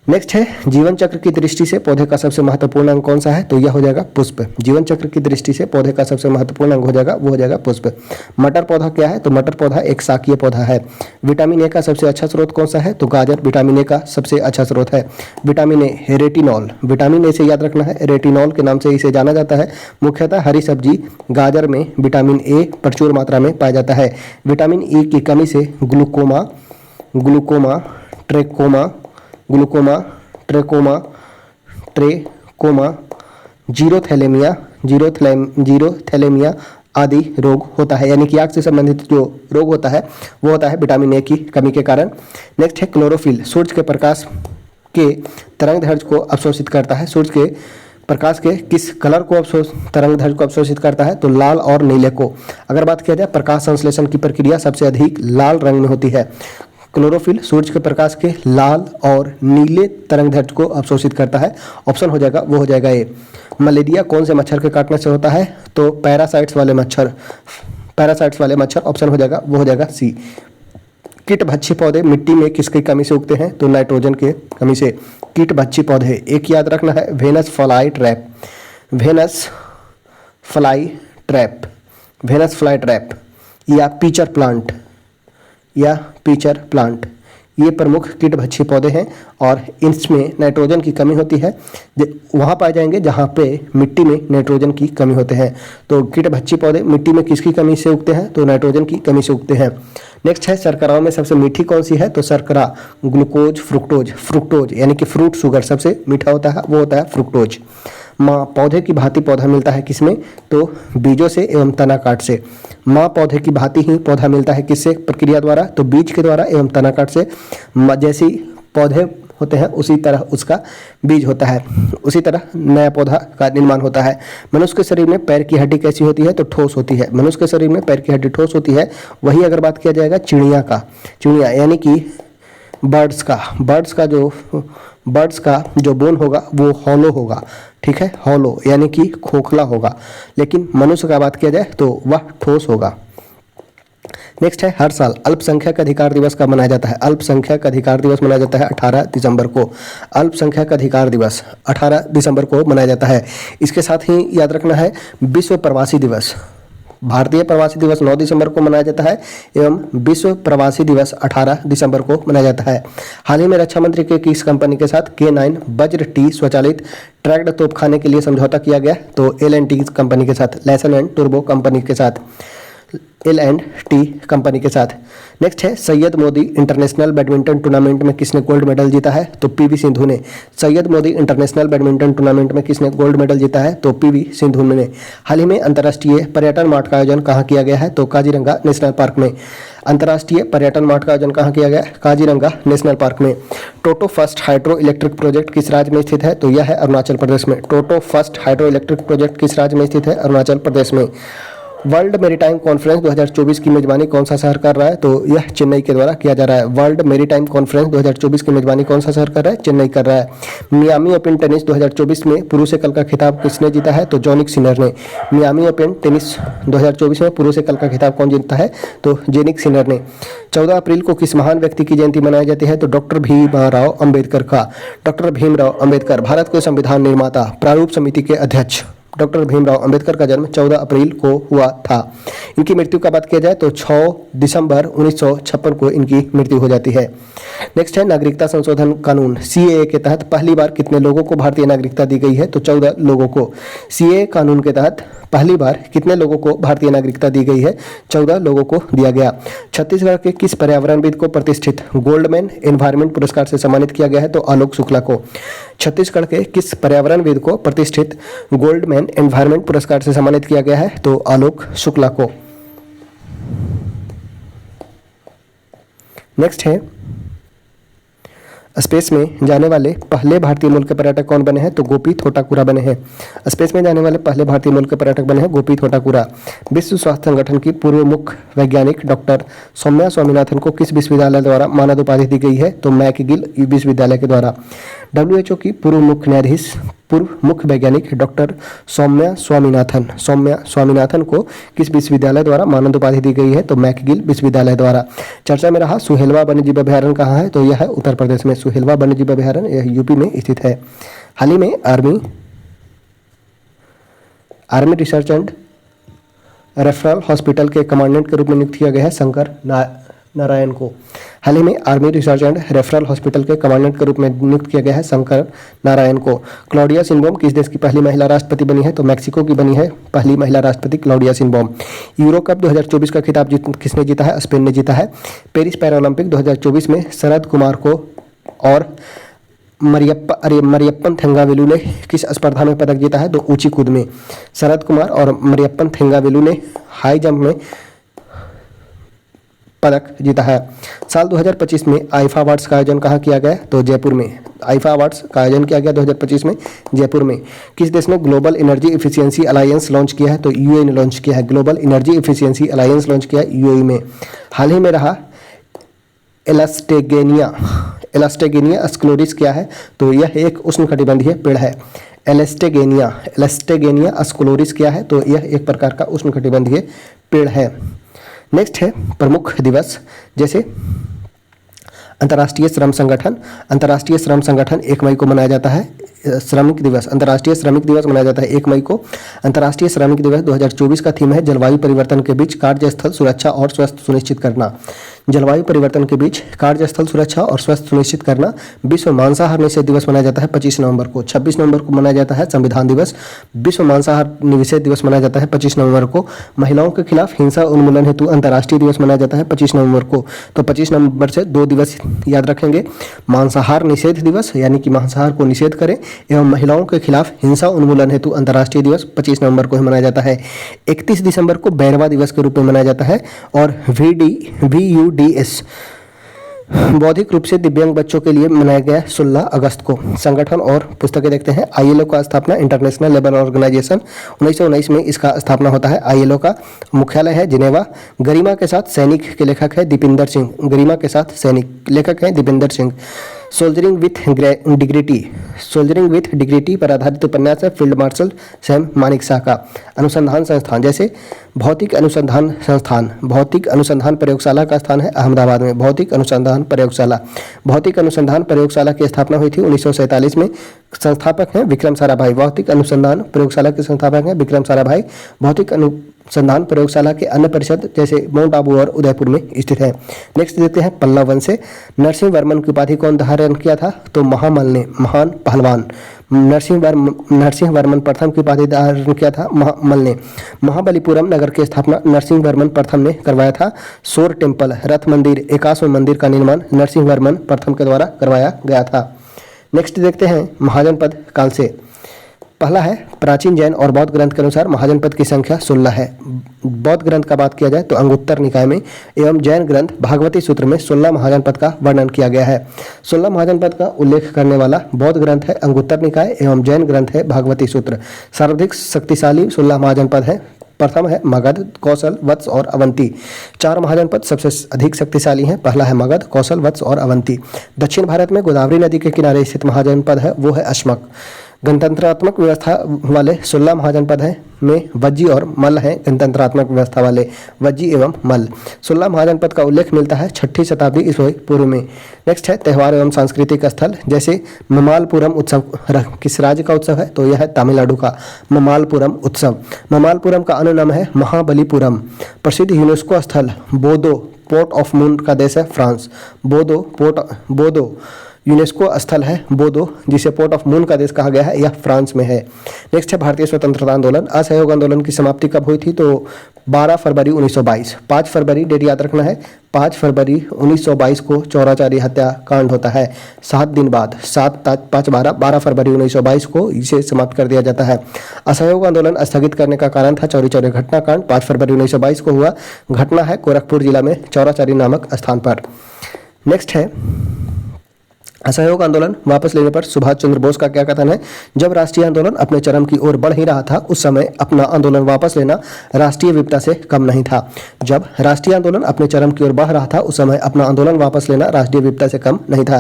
नेक्स्ट है जीवन चक्र की दृष्टि से पौधे का सबसे महत्वपूर्ण अंग कौन सा है? तो यह हो जाएगा पुष्प। जीवन चक्र की दृष्टि से पौधे का सबसे महत्वपूर्ण अंग हो जाएगा, वो हो जाएगा पुष्प। मटर पौधा क्या है? तो मटर पौधा एक शाकीय पौधा है। विटामिन ए का सबसे अच्छा स्रोत कौन सा है? तो गाजर विटामिन ए का सबसे अच्छा स्रोत है। Vitamin A retinol, vitamin A से याद रखना है, रेटिनॉल के नाम से इसे जाना जाता है। मुख्यतः हरी सब्जी गाजर में विटामिन ए प्रचुर मात्रा में पाया जाता है। विटामिन ई की कमी से ग्लूकोमा, ट्रेकोमा, जीरोथैलेमिया आदि रोग होता है, यानी कि आँख से संबंधित जो रोग होता है वो होता है विटामिन ए की कमी के कारण। नेक्स्ट है क्लोरोफिल, सूर्य के प्रकाश के तरंगदैर्घ्य को अवशोषित करता है। सूर्य के प्रकाश के किस कलर को तरंगदैर्घ्य को अवशोषित करता है? तो लाल और नीले को। अगर बात किया जाए प्रकाश संश्लेषण की प्रक्रिया सबसे अधिक लाल रंग में होती है। क्लोरोफिल सूर्य के प्रकाश के लाल और नीले तरंगदैर्घ्य को अवशोषित करता है, ऑप्शन हो जाएगा, वो हो जाएगा ए। मलेरिया कौन से मच्छर के काटने से होता है? तो पैरासाइट्स वाले मच्छर, ऑप्शन हो जाएगा, वो हो जाएगा सी। कीटभक्षी पौधे मिट्टी में किसकी कमी से उगते हैं? तो नाइट्रोजन के कमी से। कीटभक्षी पौधे एक याद रखना है, वेनस फ्लाई ट्रैप या पीचर प्लांट, ये प्रमुख कीटभक्षी पौधे हैं और इसमें नाइट्रोजन की कमी होती है। वहाँ पाए जाएंगे जहाँ पे मिट्टी में नाइट्रोजन की कमी होते हैं। तो कीटभक्षी पौधे मिट्टी में किसकी कमी से उगते हैं? तो नाइट्रोजन की कमी से उगते हैं। नेक्स्ट है शर्कराओं में सबसे मीठी कौन सी है? तो शर्करा ग्लूकोज, फ्रुक्टोज यानी कि फ्रूट शुगर सबसे मीठा होता है, वो होता है फ्रुक्टोज। माँ पौधे की भांति पौधा मिलता है किसमें? तो बीजों से एवं तना काट से। माँ पौधे की भांति ही पौधा मिलता है किससे? प्रक्रिया द्वारा, तो बीज के द्वारा एवं तना काट से। जैसी पौधे होते हैं उसी तरह उसका बीज होता है, उसी तरह नया पौधा का निर्माण होता है। मनुष्य के शरीर में पैर की हड्डी कैसी होती है? तो ठोस होती है। मनुष्य के शरीर में पैर की हड्डी ठोस होती है। वही अगर बात किया जाएगा चिड़िया यानी कि बर्ड्स का जो बोन होगा वो हॉलो होगा, ठीक है, हॉलो यानी कि खोखला होगा। लेकिन मनुष्य का बात किया जाए तो वह ठोस होगा। नेक्स्ट है हर साल अल्पसंख्यक अधिकार दिवस कब मनाया जाता है? अल्पसंख्यक अधिकार दिवस मनाया जाता है 18 दिसंबर को। अल्पसंख्यक अधिकार दिवस 18 दिसंबर को मनाया जाता है। इसके साथ ही याद रखना है विश्व प्रवासी दिवस, भारतीय प्रवासी दिवस 9 दिसंबर को मनाया जाता है एवं विश्व प्रवासी दिवस 18 दिसंबर को मनाया जाता है। हाल ही में रक्षा मंत्री के किस कंपनी के साथ K9 वज्र टी स्वचालित ट्रैक्ड तोपखाने के लिए समझौता किया गया? तो L&T कंपनी के साथ, लैसन एंड टर्बो कंपनी के साथ, L&T कंपनी के साथ। नेक्स्ट है Syed Modi international badminton tournament में किसने गोल्ड मेडल जीता है? तो PV सिंधु ने। Syed Modi international badminton tournament में किसने गोल्ड मेडल जीता है? तो PV सिंधु ने। हाल ही में अंतर्राष्ट्रीय पर्यटन मार्ट का आयोजन कहाँ किया गया है? तो काजीरंगा नेशनल पार्क में। अंतर्राष्ट्रीय पर्यटन मार्ट का आयोजन कहाँ किया गया? काजीरंगा नेशनल पार्क में। टोटो फर्स्ट हाइड्रो इलेक्ट्रिक प्रोजेक्ट किस राज्य में स्थित है? तो यह है अरुणाचल प्रदेश में। टोटो फर्स्ट हाइड्रो इलेक्ट्रिक प्रोजेक्ट किस राज्य में स्थित है? अरुणाचल प्रदेश में। वर्ल्ड मेरीटाइम कॉन्फ्रेंस 2024 की मेजबानी कौन सा शहर कर रहा है? तो यह चेन्नई के द्वारा किया जा रहा है। वर्ल्ड मेरीटाइम कॉन्फ्रेंस 2024 की मेजबानी कौन सा शहर कर रहा है? चेन्नई कर रहा है। मियामी ओपन टेनिस 2024 में पुरुष एकल का खिताब किसने जीता है? तो जॉनिक सिनर ने। मियामी ओपन टेनिस 2024 में पुरुष एकल का खिताब कौन जीता है? तो जेनिक सिनर ने। 14 अप्रैल को किस महान व्यक्ति की जयंती मनाई जाती है? तो डॉक्टर भीमराव अम्बेडकर का। डॉक्टर भीमराव अम्बेडकर भारत के संविधान निर्माता, प्रारूप समिति के अध्यक्ष डॉक्टर भीमराव अंबेडकर का जन्म 14 अप्रैल को हुआ था। इनकी मृत्यु का बात किया जाए तो 6 दिसंबर 1956 को इनकी मृत्यु हो जाती है। नेक्स्ट है नागरिकता संशोधन कानून सीएए के तहत पहली बार कितने लोगों को भारतीय नागरिकता दी गई है? तो 14 लोगों को। सीएए कानून के तहत पहली बार कितने लोगों को भारतीय नागरिकता दी गई है? 14 लोगों को दिया गया। छत्तीसगढ़ के किस पर्यावरणविद को प्रतिष्ठित गोल्डमैन एनवायरमेंट पुरस्कार से सम्मानित किया गया है? तो आलोक शुक्ला को। छत्तीसगढ़ के किस पर्यावरणविद को प्रतिष्ठित गोल्डमैन एनवायरनमेंट पुरस्कार से सम्मानित किया गया है? तो आलोक शुक्ला को। नेक्स्ट है स्पेस में जाने वाले पहले भारतीय मूल के पर्यटक कौन बने हैं? तो गोपी थोटाकुरा बने हैं। स्पेस में जाने वाले पहले भारतीय मूल के पर्यटक बने हैं गोपी थोटाकुरा। विश्व स्वास्थ्य संगठन की पूर्व मुख्य वैज्ञानिक डॉक्टर सौम्या स्वामीनाथन को किस विश्वविद्यालय द्वारा मानद उपाधि दी गई है? तो मैकगिल विश्वविद्यालय के द्वारा। WHO की पूर्व मुख्य न्यायाधीश पूर्व मुख्य वैज्ञानिक डॉक्टर सौम्या स्वामीनाथन को किस विश्वविद्यालय द्वारा मानद उपाधि दी गई है? तो मैकगिल विश्वविद्यालय द्वारा। चर्चा में रहा सुहेलवा वन्यजीव अभयारण्य कहाँ है? तो यह है उत्तर प्रदेश में। सुहेलवा वन्यजीव अभयारण्य यह यूपी में स्थित है। हाल ही में army research and referral hospital के कमांडेंट के रूप में नियुक्त किया गया है शंकर नारायण को। हाल ही में army research and referral hospital के कमांडेंट के रूप में नियुक्त किया गया है शंकर नारायण को। क्लॉडिया शिनबॉम किस देश की पहली महिला राष्ट्रपति बनी है? तो मैक्सिको की बनी है पहली महिला राष्ट्रपति क्लॉडिया शिनबॉम। यूरो कप 2024 का खिताब किसने जीता है? स्पेन ने जीता है। पेरिस पैरालंपिक 2024 में शरद कुमार को और मरियप्पन थेंगावेलु ने किस स्पर्धा में पदक जीता है? तो ऊंची कूद में। शरद कुमार और मरियप्पन थेंगावेलु ने हाई जंप में पदक जीता है। साल 2025 में आईफा अवार्ड्स का आयोजन कहाँ किया गया? तो जयपुर में। आईफा अवार्ड्स का आयोजन किया गया 2025 में जयपुर में। किस देश ने global energy efficiency alliance launch किया है? तो यूएई ने लॉन्च किया है। Global energy efficiency alliance launch किया है यूएई में। हाल ही में रहा एलास्टेगेनिया स्क्लोरिस क्या है? तो यह एक उष्णकटिबंधीय पेड़ है। एलास्टेगेनिया स्क्लोरिस क्या है? तो यह एक प्रकार का उष्णकटिबंधीय पेड़ है। नेक्स्ट है प्रमुख दिवस, जैसे अंतर्राष्ट्रीय श्रम संगठन 1 मई को मनाया जाता है। श्रमिक दिवस, अंतर्राष्ट्रीय श्रमिक दिवस मनाया जाता है 1 मई को। अंतर्राष्ट्रीय श्रमिक दिवस 2024 का थीम है जलवायु परिवर्तन के बीच कार्यस्थल सुरक्षा और स्वास्थ्य सुनिश्चित करना। जलवायु परिवर्तन के बीच कार्यस्थल सुरक्षा और स्वास्थ्य सुनिश्चित करना। विश्व मांसाहार निषेध दिवस मनाया जाता है 25 नवंबर को। 26 नवंबर को मनाया जाता है संविधान दिवस। विश्व मांसाहार निषेध दिवस मनाया जाता है 25 नवंबर को। महिलाओं के खिलाफ हिंसा उन्मूलन हेतु अंतर्राष्ट्रीय दिवस मनाया जाता है 25 नवंबर को। तो 25 नवंबर से 2 दिवस याद रखेंगे। मांसाहार निषेध दिवस यानी कि मांसाहार को निषेध करें, एवं महिलाओं के खिलाफ हिंसा उन्मूलन हेतु अंतर्राष्ट्रीय दिवस 25 नवंबर को ही मनाया जाता है। 31 दिसंबर को बैरवा दिवस के रूप में मनाया जाता है। और VUDS बौद्धिक रूप से दिव्यांग बच्चों के लिए मनाया गया 16 अगस्त को। संगठन और पुस्तकें देखते हैं। ILO का स्थापना इंटरनेशनल लेबर ऑर्गेनाइजेशन 1919 में इसका स्थापना होता है। ILO का मुख्यालय है जिनेवा। गरिमा के साथ सैनिक के लेखक है दीपिंदर सिंह। गरिमा के साथ सैनिक लेखक है Deepinder Singh. Soldiering with dignity पर आधारित उपन्यास है फील्ड मार्शल सैम मानेकशॉ का। अनुसंधान संस्थान, जैसे भौतिक अनुसंधान प्रयोगशाला का स्थान है अहमदाबाद में। भौतिक अनुसंधान प्रयोगशाला की स्थापना हुई थी 1947 में। संस्थापक हैं विक्रम साराभाई। भौतिक अनुसंधान प्रयोगशाला के संस्थापक हैं विक्रम साराभाई। भौतिक अनुसंधान प्रयोगशाला के अन्य परिषद जैसे माउंट आबू और उदयपुर में स्थित है। नेक्स्ट देखते हैं पल्लव वंश से नरसिंह वर्मन की उपाधि कौन धारण किया था? तो महामल ने, महान पहलवान। नरसिंह वर्मन प्रथम की उपाधि धारण किया था महामल ने। महाबलीपुरम नगर की स्थापना नरसिंह वर्मन प्रथम ने करवाया था। सोर टेम्पल, रथ मंदिर, एकाश्व मंदिर का निर्माण नरसिंह वर्मन प्रथम के द्वारा करवाया गया था। नेक्स्ट देखते हैं महाजनपद काल से। पहला है प्राचीन जैन और बौद्ध ग्रंथ के अनुसार महाजनपद की संख्या 16 है। बौद्ध ग्रंथ का बात किया जाए तो अंगुत्तर निकाय में एवं जैन ग्रंथ भागवती सूत्र में 16 महाजनपद का वर्णन किया गया है। 16 महाजनपद का उल्लेख करने वाला बौद्ध ग्रंथ है अंगुत्तर निकाय एवं जैन ग्रंथ है भागवती सूत्र। सर्वाधिक शक्तिशाली 16 महाजनपद है। प्रथम है मगध, कौशल, वत्स और अवंती। 4 महाजनपद सबसे अधिक शक्तिशाली हैं। पहला है मगध, कौशल, वत्स और अवंती। दक्षिण भारत में गोदावरी नदी के किनारे स्थित महाजनपद है वो है अश्मक। गणतंत्रात्मक व्यवस्था वाले 16 महाजनपद हैं में वज्जी और मल्ल हैं। गणतंत्रात्मक व्यवस्था वाले वज्जी एवं मल्ल 16 महाजनपद का उल्लेख मिलता है 6ठी शताब्दी ईस्वी पूर्व में। नेक्स्ट है त्यौहार एवं सांस्कृतिक स्थल, जैसे ममालपुरम उत्सव किस राज्य का उत्सव है, तो यह है तमिलनाडु का ममालपुरम उत्सव। ममालपुरम का अन्य नाम है महाबलीपुरम। प्रसिद्ध यूनेस्को स्थल बोदो पोर्ट ऑफ मून का देश है फ्रांस। बोदो यूनेस्को स्थल है बोदो, जिसे पोर्ट ऑफ मून का देश कहा गया है, यह फ्रांस में है। नेक्स्ट है भारतीय स्वतंत्रता आंदोलन। असहयोग आंदोलन की समाप्ति कब हुई थी, तो 12 फरवरी 1922। 5 फरवरी डेट याद रखना है, 5 फरवरी 1922 को चौराचारी हत्याकांड होता है। 7 दिन बाद 12 फरवरी 1922 को इसे समाप्त कर दिया जाता है। असहयोग आंदोलन स्थगित करने का कारण था चौरी चौरी घटनाकांड। 5 फरवरी 1922 को हुआ। घटना है गोरखपुर जिला में चौराचारी नामक स्थान पर। नेक्स्ट है असहयोग आंदोलन वापस लेने पर सुभाष चंद्र बोस का क्या कथन है, जब राष्ट्रीय आंदोलन अपने चरम की ओर बढ़ ही रहा था उस समय अपना आंदोलन वापस लेना राष्ट्रीय विपदा से कम नहीं था। जब राष्ट्रीय आंदोलन अपने चरम की ओर बढ़ रहा था उस समय अपना आंदोलन वापस लेना राष्ट्रीय विपदा से कम नहीं था।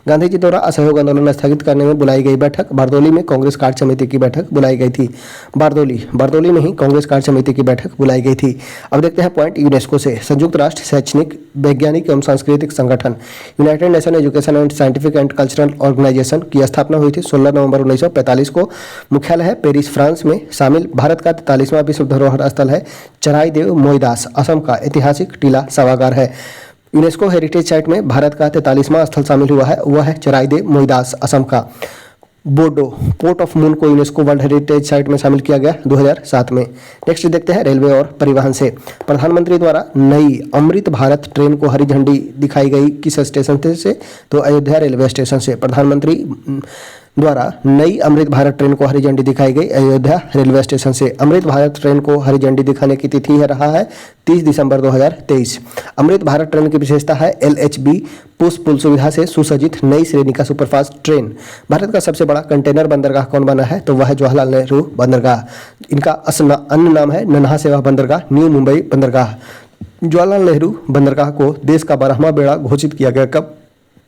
गांधी जी द्वारा असहयोग आंदोलन स्थगित करने में बुलाई गई बैठक बारदोली में कांग्रेस कार्य समिति की बैठक बुलाई गई थी। बारदोली में ही कांग्रेस कार्य समिति की बैठक बुलाई गई थी। अब देखते हैं पॉइंट यूनेस्को से। संयुक्त राष्ट्र शैक्षणिक वैज्ञानिक एवं सांस्कृतिक संगठन United Nation education and scientific and cultural organisation की स्थापना हुई थी 16 नवंबर 1945 को। मुख्यालय है पेरिस फ्रांस में। शामिल भारत का 43वां विश्व धरोहर स्थल है चराई देव मोईदास। असम का ऐतिहासिक टीला सभागार है। यूनेस्को हेरिटेज साइट में भारत का 43वां स्थल शामिल हुआ है, वह है चराई देव मोईदास असम का। बोडो पोर्ट ऑफ मून को यूनेस्को वर्ल्ड हेरिटेज साइट में शामिल किया गया 2007 में। नेक्स्ट देखते हैं रेलवे और परिवहन से। प्रधानमंत्री द्वारा नई अमृत भारत ट्रेन को हरी झंडी दिखाई गई किस स्टेशन से, तो अयोध्या रेलवे स्टेशन से। प्रधानमंत्री द्वारा नई अमृत भारत ट्रेन को हरी झंडी दिखाई गई अयोध्या रेलवे स्टेशन से। अमृत भारत ट्रेन को हरी झंडी दिखाने की तिथि है रहा है 30 दिसंबर 2023। अमृत भारत ट्रेन की विशेषता है LHB पुश पुल सुविधा से सुसज्जित नई श्रेणी का सुपरफास्ट ट्रेन। भारत का सबसे बड़ा कंटेनर बंदरगाह कौन बना है, तो वह है जवाहरलाल नेहरू बंदरगाह। इनका अन्य नाम है नन्हा सेवा बंदरगाह न्यू मुंबई बंदरगाह। जवाहरलाल नेहरू बंदरगाह को देश का 12वां बेड़ा घोषित किया गया कब,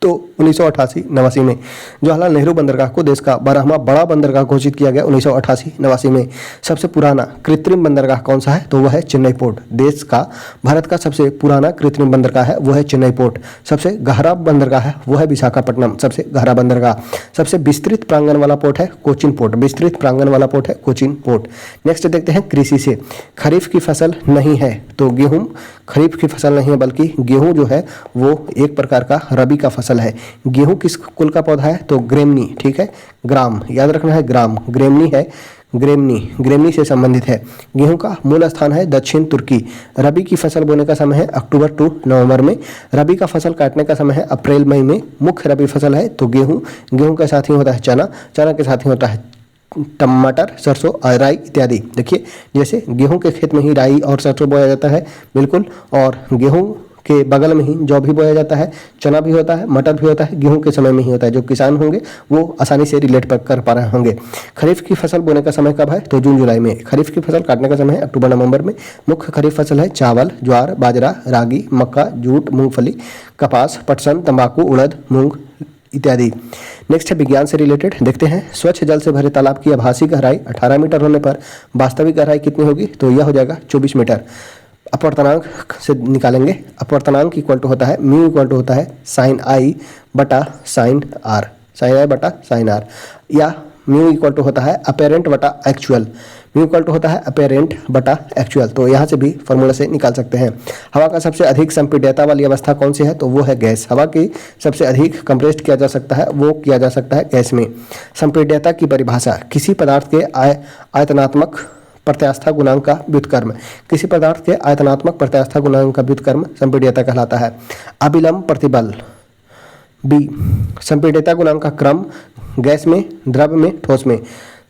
तो 1988-89 में। जवाहरलाल नेहरू बंदरगाह को देश का 12वां बड़ा बंदरगाह घोषित किया गया 1988-89 में। सबसे पुराना कृत्रिम बंदरगाह कौन सा है, तो वह है चेन्नई पोर्ट। देश का भारत का सबसे पुराना कृत्रिम बंदरगाह है वह है चेन्नई पोर्ट। सबसे गहरा बंदरगाह है वह है विशाखापट्टनम, सबसे गहरा बंदरगाह। सबसे विस्तृत प्रांगण वाला पोर्ट है कोचीन पोर्ट। विस्तृत प्रांगण वाला पोर्ट है कोचीन पोर्ट। नेक्स्ट देखते हैं कृषि से। खरीफ की फसल नहीं है, तो गेहूं खरीफ की फसल नहीं है, बल्कि गेहूं जो है वो एक प्रकार का रबी का फसल है। गेहूं किस कुल का पौधा है, तो ग्रेमनी। ठीक है, ग्राम याद रखना है, ग्राम ग्रेमनी है। ग्रेमनी से संबंधित है। गेहूं का मूल स्थान है दक्षिण तुर्की। रबी की फसल बोने का समय है अक्टूबर टू नवंबर में। रबी का फसल काटने का समय है अप्रैल मई में। मुख्य रबी फसल है तो गेहूं के साथ ही होता है चना के साथ ही होता है टमाटर, सरसों, राई इत्यादि। देखिए जैसे गेहूं के खेत में ही राई और सरसों बोया जाता है, बिल्कुल, और गेहूं के बगल में ही जौ भी बोया जाता है, चना भी होता है, मटर भी होता है, गेहूं के समय में ही होता है। जो किसान होंगे वो आसानी से रिलेट कर पा रहे होंगे। खरीफ की फसल बोने का समय कब है, तो जून जुलाई में। खरीफ की फसल काटने का समय है अक्टूबर नवंबर में। मुख्य खरीफ फसल है चावल, ज्वार, बाजरा, रागी, मक्का, जूट, मूंगफली, कपास, पटसन, तंबाकू, उड़द, मूंग इत्यादि। नेक्स्ट है विज्ञान से रिलेटेड। देखते हैं स्वच्छ जल से भरे तालाब की आभासी गहराई 18 मीटर होने पर वास्तविक गहराई कितनी होगी, तो यह हो जाएगा 24 मीटर। अपवर्तनांक से निकालेंगे। अपवर्तनांक इक्वल टू होता है म्यू इक्वल टू होता है साइन आई बटा साइन आर, या म्यू इक्वल टू होता है अपेरेंट बटा एक्चुअल। म्यू इक्वल टू होता है अपेरेंट बटा एक्चुअल, तो यहाँ से भी फॉर्मूला से निकाल सकते हैं। हवा का सबसे अधिक संपीड्यता वाली अवस्था कौन सी है, तो वो है गैस। हवा की सबसे अधिक कंप्रेस्ड किया जा सकता है वो किया जा सकता है गैस में। संपीड्यता की परिभाषा किसी पदार्थ के आयतनात्मक प्रत्यास्था गुणांक का व्युत्क्रम। किसी पदार्थ के आयतनात्मक प्रत्यास्था गुणांक का व्युत्क्रम संपीड्यता कहलाता है। अभिलंब प्रतिबल बी। संपीड्यता गुणांक का क्रम गैस में, द्रव में, ठोस में।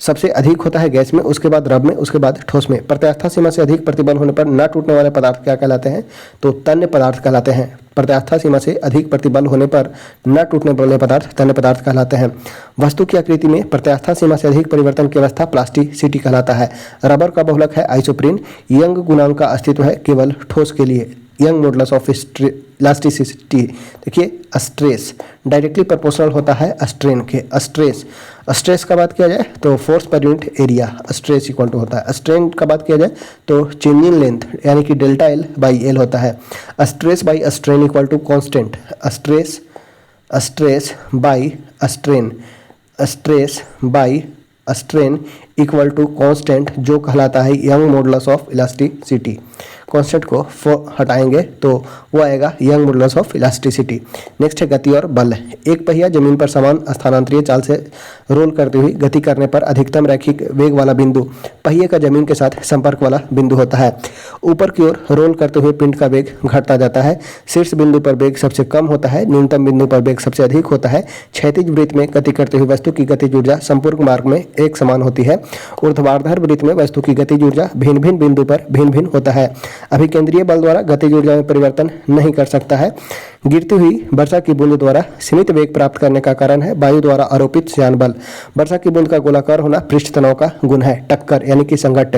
सबसे अधिक होता है गैस में, उसके बाद द्रव में, उसके बाद ठोस में। प्रत्यास्था सीमा से अधिक प्रतिबल होने पर न टूटने वाले पदार्थ क्या कहलाते हैं, तो तन्य पदार्थ कहलाते हैं। प्रत्यास्था सीमा से अधिक प्रतिबल होने पर न टूटने वाले पदार्थ तन्य पदार्थ कहलाते हैं। वस्तु की आकृति में प्रत्यास्था सीमा से अधिक परिवर्तन की अवस्था प्लास्टिसिटी कहलाता है। रबर का बहुलक है आइसोप्रीन। यंग गुणांक का अस्तित्व है केवल ठोस के लिए। Young modulus of elasticity. देखिए स्ट्रेस डायरेक्टली प्रोपोर्शनल होता है स्ट्रेन के। स्ट्रेस का बात किया जाए तो फोर्स पर unit area stress equal to होता है। स्ट्रेन का बात किया जाए तो चेंज इन लेंथ यानी कि डेल्टा एल बाई एल होता है। Stress by strain equal to constant. Stress by strain equal to constant जो कहलाता है Young modulus of elasticity. Constant को हटाएंगे तो वो आएगा Young modulus of elasticity. Next है गति और बल। एक पहिया जमीन पर समान स्थानांतरीय चाल से रोल करते हुए गति करने पर अधिकतम रैखिक वेग वाला बिंदु पहिए का जमीन के साथ संपर्क वाला बिंदु होता है। ऊपर की ओर रोल करते हुए पिंड का वेग घटता जाता है। शीर्ष बिंदु पर वेग सबसे कम होता है, न्यूनतम बिंदु पर वेग सबसे अधिक होता है। क्षैतिज वृत्त में गति करते हुए वस्तु की गतिज ऊर्जा संपूर्ण मार्ग में एक समान होती है। ऊर्ध्वाधर वृत्त में वस्तु की गतिज ऊर्जा भिन्न भिन्न बिंदु पर भिन्न भिन्न होता है। अभिकेंद्रीय बल द्वारा गतिज ऊर्जा में परिवर्तन नहीं कर सकता है। गिरती हुई वर्षा की बूंद द्वारा सीमित वेग प्राप्त करने का कारण है वायु द्वारा आरोपित श्यान बल। वर्षा की बूंद का गोलाकार होना पृष्ठ तनाव का गुण है। टक्कर यानी कि संघट्ट।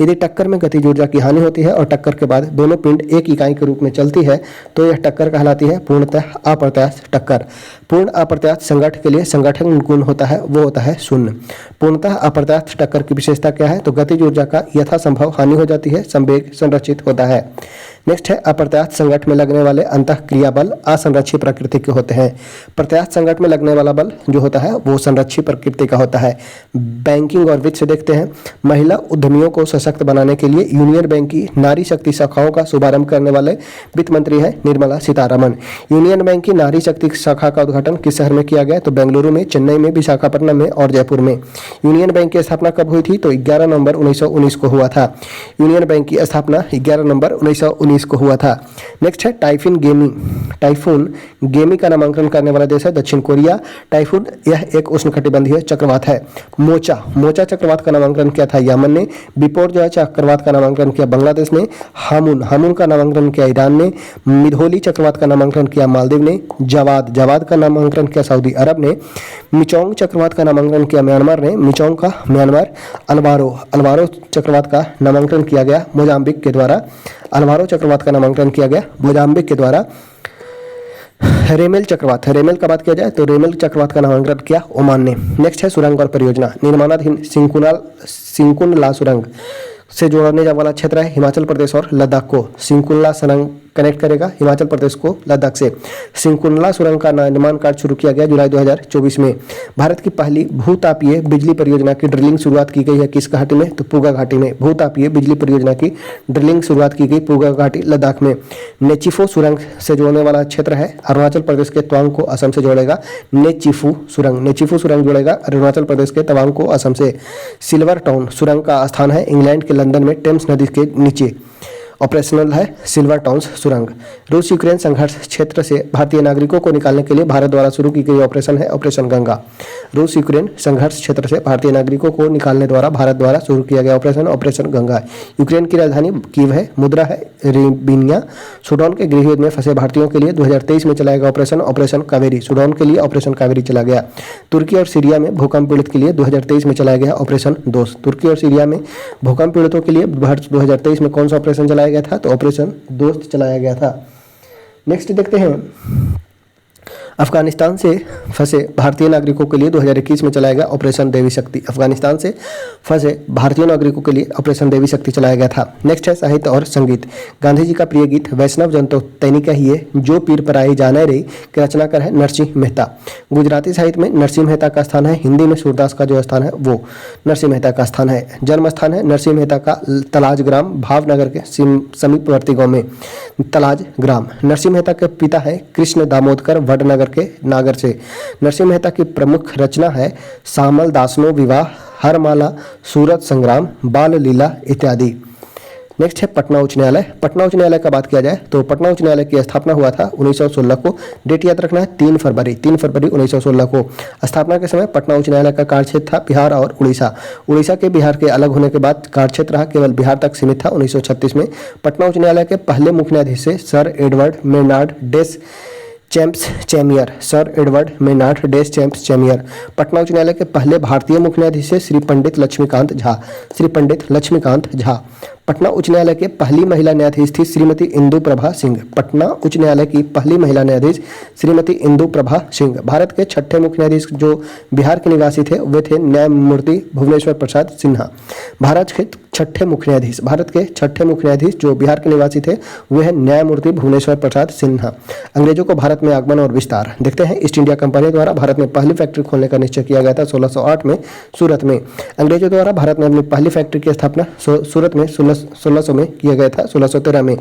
यदि टक्कर में गतिज ऊर्जा की हानि होती है और टक्कर के बाद दोनों पिंड एक इकाई के रूप में चलती है तो यह टक्कर कहलाती है पूर्णतः अप्रत्यास्थ टक्कर। पूर्ण अप्रत्यास्थ संघट्ट के लिए संगठन गुण होता है वो होता है शून्य। पूर्णतः अप्रत्यास्थ टक्कर की विशेषता क्या है तो गतिज ऊर्जा का यथासंभव हानि हो जाती है, संवेग संरक्षित होता है। नेक्स्ट है अप्रत्यास्थ संघट्ट में लगने वाले अंतःक्रिया बल असंरक्षित प्रकृति के होते हैं। प्रत्यास्थ संघट्ट में लगने वाला बल जो होता है वो संरक्षित प्रकृति का होता है। बैंकिंग और वित्त से देखते हैं। महिला उद्यमियों को सशक्त बनाने के लिए यूनियन बैंक की नारी शक्ति शाखाओं का शुभारंभ करने वाले वित्त मंत्री है निर्मला सीतारमण। यूनियन बैंक की नारी शक्ति शाखा का उद्घाटन किस शहर में किया गया तो बेंगलुरु में, चेन्नई में, विशाखापट्टनम में और जयपुर में। यूनियन बैंक की स्थापना कब हुई थी तो 11 नवंबर 1919 को हुआ था। यूनियन बैंक की स्थापना 11 नवंबर 1919 को हुआ था। नेक्स्ट है टाइफून गेमी का नामांकन करने वाला देश है दक्षिण कोरिया। टाइफून यह एक उष्णकटिबंधीय चक्रवात है। मोचा चक्रवात का नामांकन किया था यमन ने। बिपोरजॉय चक्रवात का नामांकन किया बांग्लादेश ने। हामुन का नामांकन किया ईरान ने। मिधोली चक्रवात का नामांकन किया मालदीव ने। जवाद का नामांकन किया सऊदी अरब ने। मिचोंग चक्रवात का नामांकन किया म्यांमार ने। मिचोंग का म्यांमार। अल्वारो चक्रवात का नामांकन किया गया मोजाम्बिक के द्वारा। रेमेल का बात किया जाए तो रेमेल चक्रवात का नामांकन किया ओमान ने। नेक्स्ट है सुरंग और परियोजना। निर्माणाधीन सिंकुनला सुरंग से जोड़ने वाला क्षेत्र है हिमाचल प्रदेश और लद्दाख को। सिंकुनला सुरंग कनेक्ट करेगा हिमाचल प्रदेश को लद्दाख से। सिंकुनला सुरंग का निर्माण कार्य शुरू किया गया जुलाई 2024 में। भारत की पहली भूतापीय बिजली परियोजना की ड्रिलिंग शुरुआत की गई है किस घाटी में तो पूगा घाटी में। भूतापीय बिजली परियोजना की ड्रिलिंग शुरुआत की गई पूगा घाटी लद्दाख में। नेचिफो सुरंग से जोड़ने वाला क्षेत्र है अरुणाचल प्रदेश के तवांग को असम से जोड़ेगा। नेचिफो सुरंग जोड़ेगा अरुणाचल प्रदेश के तवांग को असम से। सिल्वर टाउन सुरंग का स्थान है इंग्लैंड के लंदन में टेम्स नदी के नीचे। ऑपरेशनल है सिल्वर टाउन्स सुरंग। रूस यूक्रेन संघर्ष क्षेत्र से भारतीय नागरिकों को निकालने के लिए भारत द्वारा शुरू की गई ऑपरेशन है ऑपरेशन गंगा। रूस यूक्रेन संघर्ष क्षेत्र से भारतीय नागरिकों को निकालने द्वारा भारत द्वारा शुरू किया गया ऑपरेशन गंगा। यूक्रेन की राजधानी कीव है। मुद्रा है रिबिनिया। सूडान के गृह युद्ध में फंसे भारतीयों के लिए 2023 में चलाया गया ऑपरेशन कावेरी। सूडान के लिए ऑपरेशन कावेरी चला गया। तुर्की और सीरिया में भूकंप पीड़ित के लिए 2023 में चलाया गया ऑपरेशन दोस्त। तुर्की और सीरिया में भूकंप पीड़ितों के लिए 2023 में कौन सा ऑपरेशन चलाया गया था तो ऑपरेशन दोस्त चलाया गया था। नेक्स्ट देखते हैं अफगानिस्तान से फंसे भारतीय नागरिकों के लिए 2021 में चलाया गया ऑपरेशन देवी शक्ति। अफगानिस्तान से फंसे भारतीय नागरिकों के लिए ऑपरेशन देवी शक्ति चलाया गया था। नेक्स्ट है साहित्य और संगीत। गांधी जी का प्रिय गीत वैष्णव जन तो तैनी कहिए जो पीर पराई जाने रे के रचनाकार है नरसिंह मेहता। गुजराती साहित्य में नरसिंह मेहता का स्थान है। हिंदी में सूरदास का जो स्थान है वो नरसिंह मेहता का स्थान है। जन्म स्थान है नरसिंह मेहता का तलाज ग्राम भावनगर के समीपवर्ती गाँव में तलाज ग्राम। नरसिंह मेहता के पिता है कृष्ण दामोदकर वडनगर के नागर से। नरसिंह मेहता की प्रमुख रचना है सामल दासनो विवाह, हरमाला, सूरत संग्राम, बाल लीला इत्यादि। नेक्स्ट है पटना उच्च न्यायालय। पटना उच्च न्यायालय का बात किया जाए तो पटना उच्च न्यायालय की स्थापना हुआ था 1916 को। डेट याद रखना है 3 फरवरी 1916 को। स्थापना के समय पटना उच्च न्यायालय का कार्यक्षेत्र था बिहार और उड़ीसा के बिहार के अलग होने के बाद कार्यक्षेत्र रहा केवल बिहार तक सीमित था। 1936 में पटना उच्च न्यायालय के पहले मुख्य न्यायाधीश से सर एडवर्ड मेनार्ड डेस चैम्प्स चैमियर। पटना उच्च न्यायालय के पहले भारतीय मुख्य न्यायाधीश से श्री पंडित लक्ष्मीकांत झा। पटना उच्च न्यायालय के पहली महिला न्यायाधीश थी श्रीमती इंदु प्रभा सिंह। पटना उच्च न्यायालय की पहली महिला न्यायाधीश श्रीमती इंदु प्रभा सिंह। भारत के छठे मुख्य न्यायाधीश जो बिहार के निवासी थे वे थे न्यायमूर्ति भुवनेश्वर प्रसाद सिन्हा। भारत के छठे मुख्य न्यायाधीश जो बिहार के निवासी थे वे हैं न्यायमूर्ति भुवनेश्वर प्रसाद सिन्हा। अंग्रेजों को भारत में आगमन और विस्तार देखते हैं। ईस्ट इंडिया कंपनी द्वारा भारत में पहली फैक्ट्री खोलने का निश्चय किया गया था 1608 में सूरत में। अंग्रेजों द्वारा भारत में अपनी पहली फैक्ट्री की स्थापना सूरत में 1600 में किया गया था। 1613 में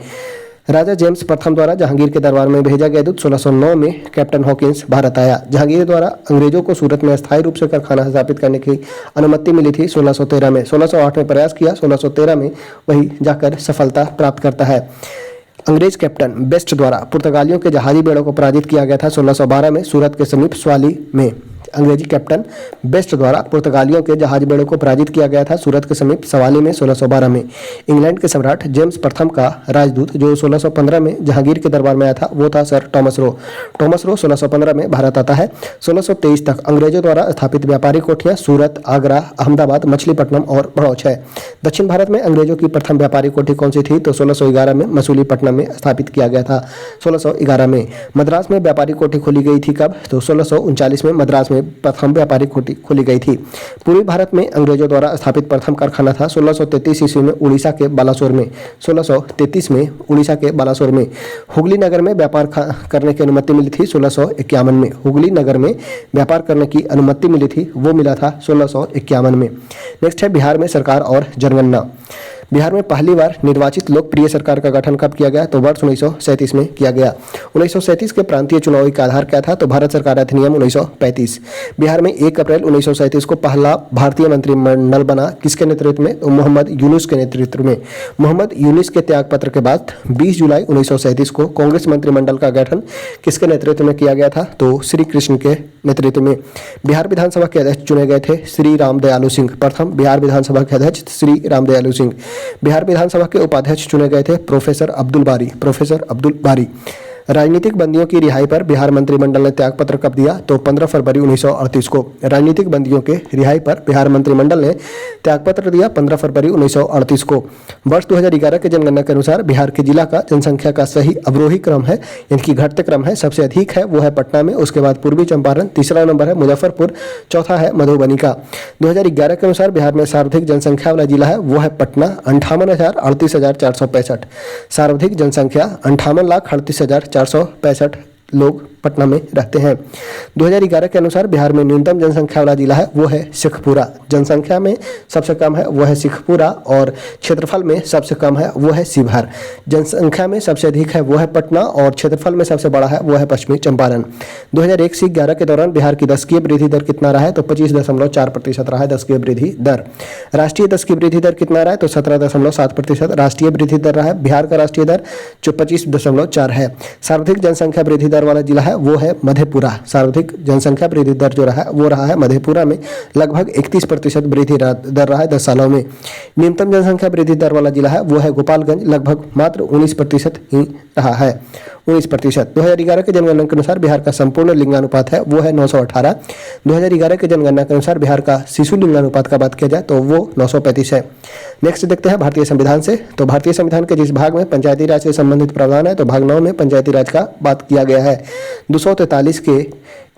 राजा जेम्स प्रथम द्वारा जहांगीर के दरबार में भेजा गया दूत 1609 में कैप्टन हॉकिंस भारत आया। जहांगीर द्वारा अंग्रेजों को सूरत में अस्थायी रूप से कारखाना स्थापित करने की अनुमति मिली थी 1613 में। 1608 में प्रयास किया, 1613 में वही जाकर सफलता प्राप्त करता है। अंग्रेज कैप्टन बेस्ट द्वारा पुर्तगालियों के जहाजी बेड़ों को पराजित किया गया था 1612 में सूरत के समीप स्वाली में। अंग्रेजी कैप्टन बेस्ट द्वारा पुर्तगालियों के जहाज बेड़ों को पराजित किया गया था सूरत के समीप सवाली में 1612 में। इंग्लैंड के सम्राट जेम्स प्रथम का राजदूत जो 1615 में जहांगीर के दरबार में आया था वो था sir Thomas Roe. Thomas Roe 1615 में भारत आता है। 1623 तक अंग्रेजों द्वारा स्थापित व्यापारिक कोठियां सूरत, आगरा, अहमदाबाद, मछलीपट्टनम और भड़ौच है। दक्षिण भारत में अंग्रेजों की प्रथम व्यापारिक कोठी कौन सी थी तो 1611 में मसूलीपट्टनम में स्थापित किया गया था। 1611 में मद्रास में व्यापारिक कोठी खोली गई थी कब तो 1639 में मद्रास में प्रथम व्यापारिक कोठी खोली गई थी। पूर्वी भारत में अंग्रेजों द्वारा स्थापित प्रथम कारखाना था 1633 ईस्वी में उड़ीसा के बालासोर में। 1633 में उड़ीसा के बालासोर में हुगली नगर में व्यापार करने की अनुमति मिली थी 1651 में। हुगली नगर में व्यापार करने की अनुमति मिली थी वो मिला था 1651 में। नेक्स्ट है बिहार में सरकार और जनगणना। बिहार में पहली बार निर्वाचित लोकप्रिय सरकार का गठन कब किया गया तो वर्ष 1937 में किया गया। 1937 के प्रांतीय चुनाव का आधार क्या था तो भारत सरकार अधिनियम 1935। बिहार में 1 अप्रैल 1937 को पहला भारतीय मंत्रिमंडल बना किसके नेतृत्व में तो मोहम्मद यूनुस के नेतृत्व में। मोहम्मद यूनुस के त्यागपत्र के बाद 20 जुलाई 1937 को कांग्रेस मंत्रिमंडल का गठन किसके नेतृत्व में किया गया था तो श्री कृष्ण के नेतृत्व में। बिहार विधानसभा के अध्यक्ष चुने गए थे श्री राम दयालु सिंह। प्रथम बिहार विधानसभा के अध्यक्ष श्री राम दयालु सिंह। बिहार विधानसभा के उपाध्यक्ष चुने गए थे प्रोफेसर अब्दुल बारी। राजनीतिक बंदियों की रिहाई पर बिहार मंत्रिमंडल ने त्यागपत्र कब दिया तो 15 फरवरी 1938 को। राजनीतिक बंदियों के रिहाई पर बिहार मंत्रिमंडल ने त्यागपत्र दिया 15 फरवरी 1938 को। वर्ष 2011 के जनगणना के अनुसार बिहार के जिला का जनसंख्या का सही अवरोही क्रम है यानी कि घटते क्रम है। सबसे अधिक है वो है पटना में, उसके बाद पूर्वी चंपारण, तीसरा नंबर है मुजफ्फरपुर, चौथा है मधुबनी का। 2011 के अनुसार बिहार में सर्वाधिक जनसंख्या वाला जिला है वो है पटना 58,38,465। सर्वाधिक जनसंख्या 58,38,465 लोग पटना में रहते हैं। 2011 के अनुसार बिहार में न्यूनतम जनसंख्या वाला जिला है वो है शेखपुरा। जनसंख्या में सबसे कम है वो है शेखपुरा और क्षेत्रफल में सबसे कम है वो है शिवहर। जनसंख्या में सबसे अधिक है वो है पटना और क्षेत्रफल में सबसे बड़ा है वो है पश्चिमी चंपारण। 2001 से 11 के दौरान बिहार की दशकीय वृद्धि दर कितना रहा है तो 25.4% रहा है दशकीय वृद्धि दर। राष्ट्रीय दशकीय वृद्धि दर कितना रहा है तो 17.7% राष्ट्रीय वृद्धि दर रहा है। बिहार का राष्ट्रीय दर जो 25.4 है। सर्वाधिक जनसंख्या वृद्धि दर वाला जिला है वो है मधेपुरा। सर्वाधिक जनसंख्या वृद्धि दर जो रहा वो रहा है मधेपुरा में, लगभग 31% वृद्धि दर रहा है 10 सालों में। न्यूनतम जनसंख्या वृद्धि दर वाला जिला है वो है गोपालगंज, लगभग मात्र 19% ही रहा है 19%। 2011 के जनगणना के अनुसार बिहार का संपूर्ण लिंगानुपात है वो है 918। 2011 के जनगणना के अनुसार बिहार का शिशु लिंगानुपात का बात किया जाए तो वो 935 है। नेक्स्ट देखते हैं भारतीय संविधान से। तो भारतीय संविधान के जिस भाग में पंचायती राज से संबंधित प्रावधान है तो भाग 9 में पंचायती राज का बात किया गया है। 243 के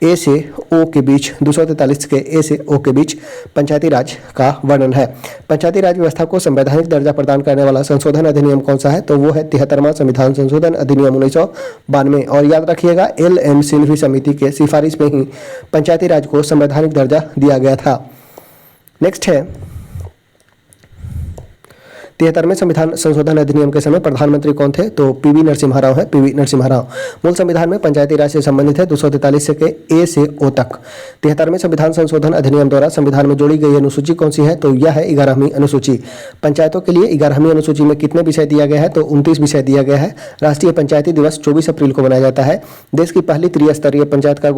ए से ओ के बीच 243 के ए से ओ के बीच पंचायती राज का वर्णन है। पंचायती राज व्यवस्था को संवैधानिक दर्जा प्रदान करने वाला संशोधन अधिनियम कौन सा है तो वो है 73वां संविधान संशोधन अधिनियम 1992। और याद रखिएगा LM सिन्हा समिति के सिफारिश में ही पंचायती राज को संवैधानिक दर्जा दिया गया था। नेक्स्ट है 73वें संविधान संशोधन अधिनियम के समय प्रधानमंत्री कौन थे तो PV नरसिम्हा राव है, PV नरसिम्हा राव। मूल संविधान में पंचायती राज से संबंधित है 243 के ए से ओ तक। 73वें संविधान संशोधन अधिनियम द्वारा संविधान में जोड़ी गई अनुसूची कौन सी है तो यह है 11वीं अनुसूची। पंचायतों के लिए 11वीं अनुसूची में कितने विषय दिया गया है तो 29 विषय दिया गया है। राष्ट्रीय पंचायती दिवस 24 अप्रैल को मनाया जाता है। देश की पहली त्रिस्तरीय पंचायत का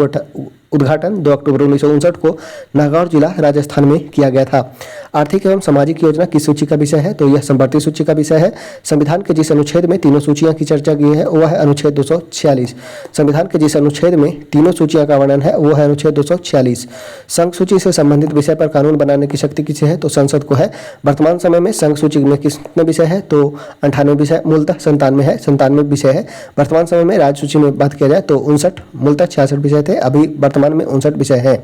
उद्घाटन 2 अक्टूबर 1959 को नागौर जिला राजस्थान में किया गया था। आर्थिक एवं सामाजिक योजना किस सूची का विषय है? तो यह संवर्ती सूची का विषय है। संविधान के जिस अनुच्छेद में तीनों सूचियां की चर्चा की है वह है अनुच्छेद 246। संविधान के जिस अनुच्छेद में तीनों सूचियां का वर्णन है वो है अनुच्छेद 246। संघ सूची से संबंधित विषय पर कानून बनाने की शक्ति किसे है? तो संसद को है। वर्तमान समय में संघ सूची में कितने विषय है? तो 98 विषय, मूलतः 97 है, 97 विषय है। वर्तमान समय में राज्य सूची में बात किया जाए तो 59, मूलतः 66 विषय थे, अभी वर्तमान में 59 विषय है।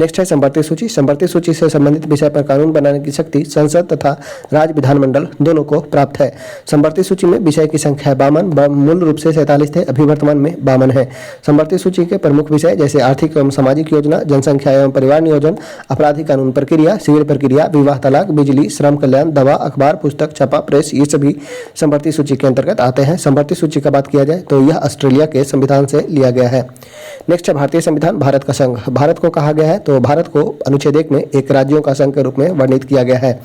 नेक्स्ट है संवर्ती सूची। संवर्ती सूची से संबंधित विषय पर कानून बनाने की शक्ति संसद तथा राज्य विधानमंडल दोनों को प्राप्त है। संवर्ती सूची में विषय की संख्या है 52, मूल रूप से 47 थे, अभी वर्तमान में 52 है। संवर्ती सूची के प्रमुख विषय जैसे आर्थिक एवं सामाजिक योजना, जनसंख्या एवं परिवार नियोजन, आपराधिक कानून प्रक्रिया, सिविल प्रक्रिया, विवाह तलाक, बिजली, श्रम कल्याण, दवा, अखबार, पुस्तक, छपा, प्रेस, ये सभी संवर्ती सूची के अंतर्गत आते हैं। संवर्ती सूची का बात किया जाए तो यह ऑस्ट्रेलिया के संविधान से लिया गया है। नेक्स्ट है भारतीय संविधान, भारत का संघ। भारत को कहा गया है तो भारत को अनुच्छेद 1 में एक राज्यों का संघ के रूप में वर्णित किया गया है।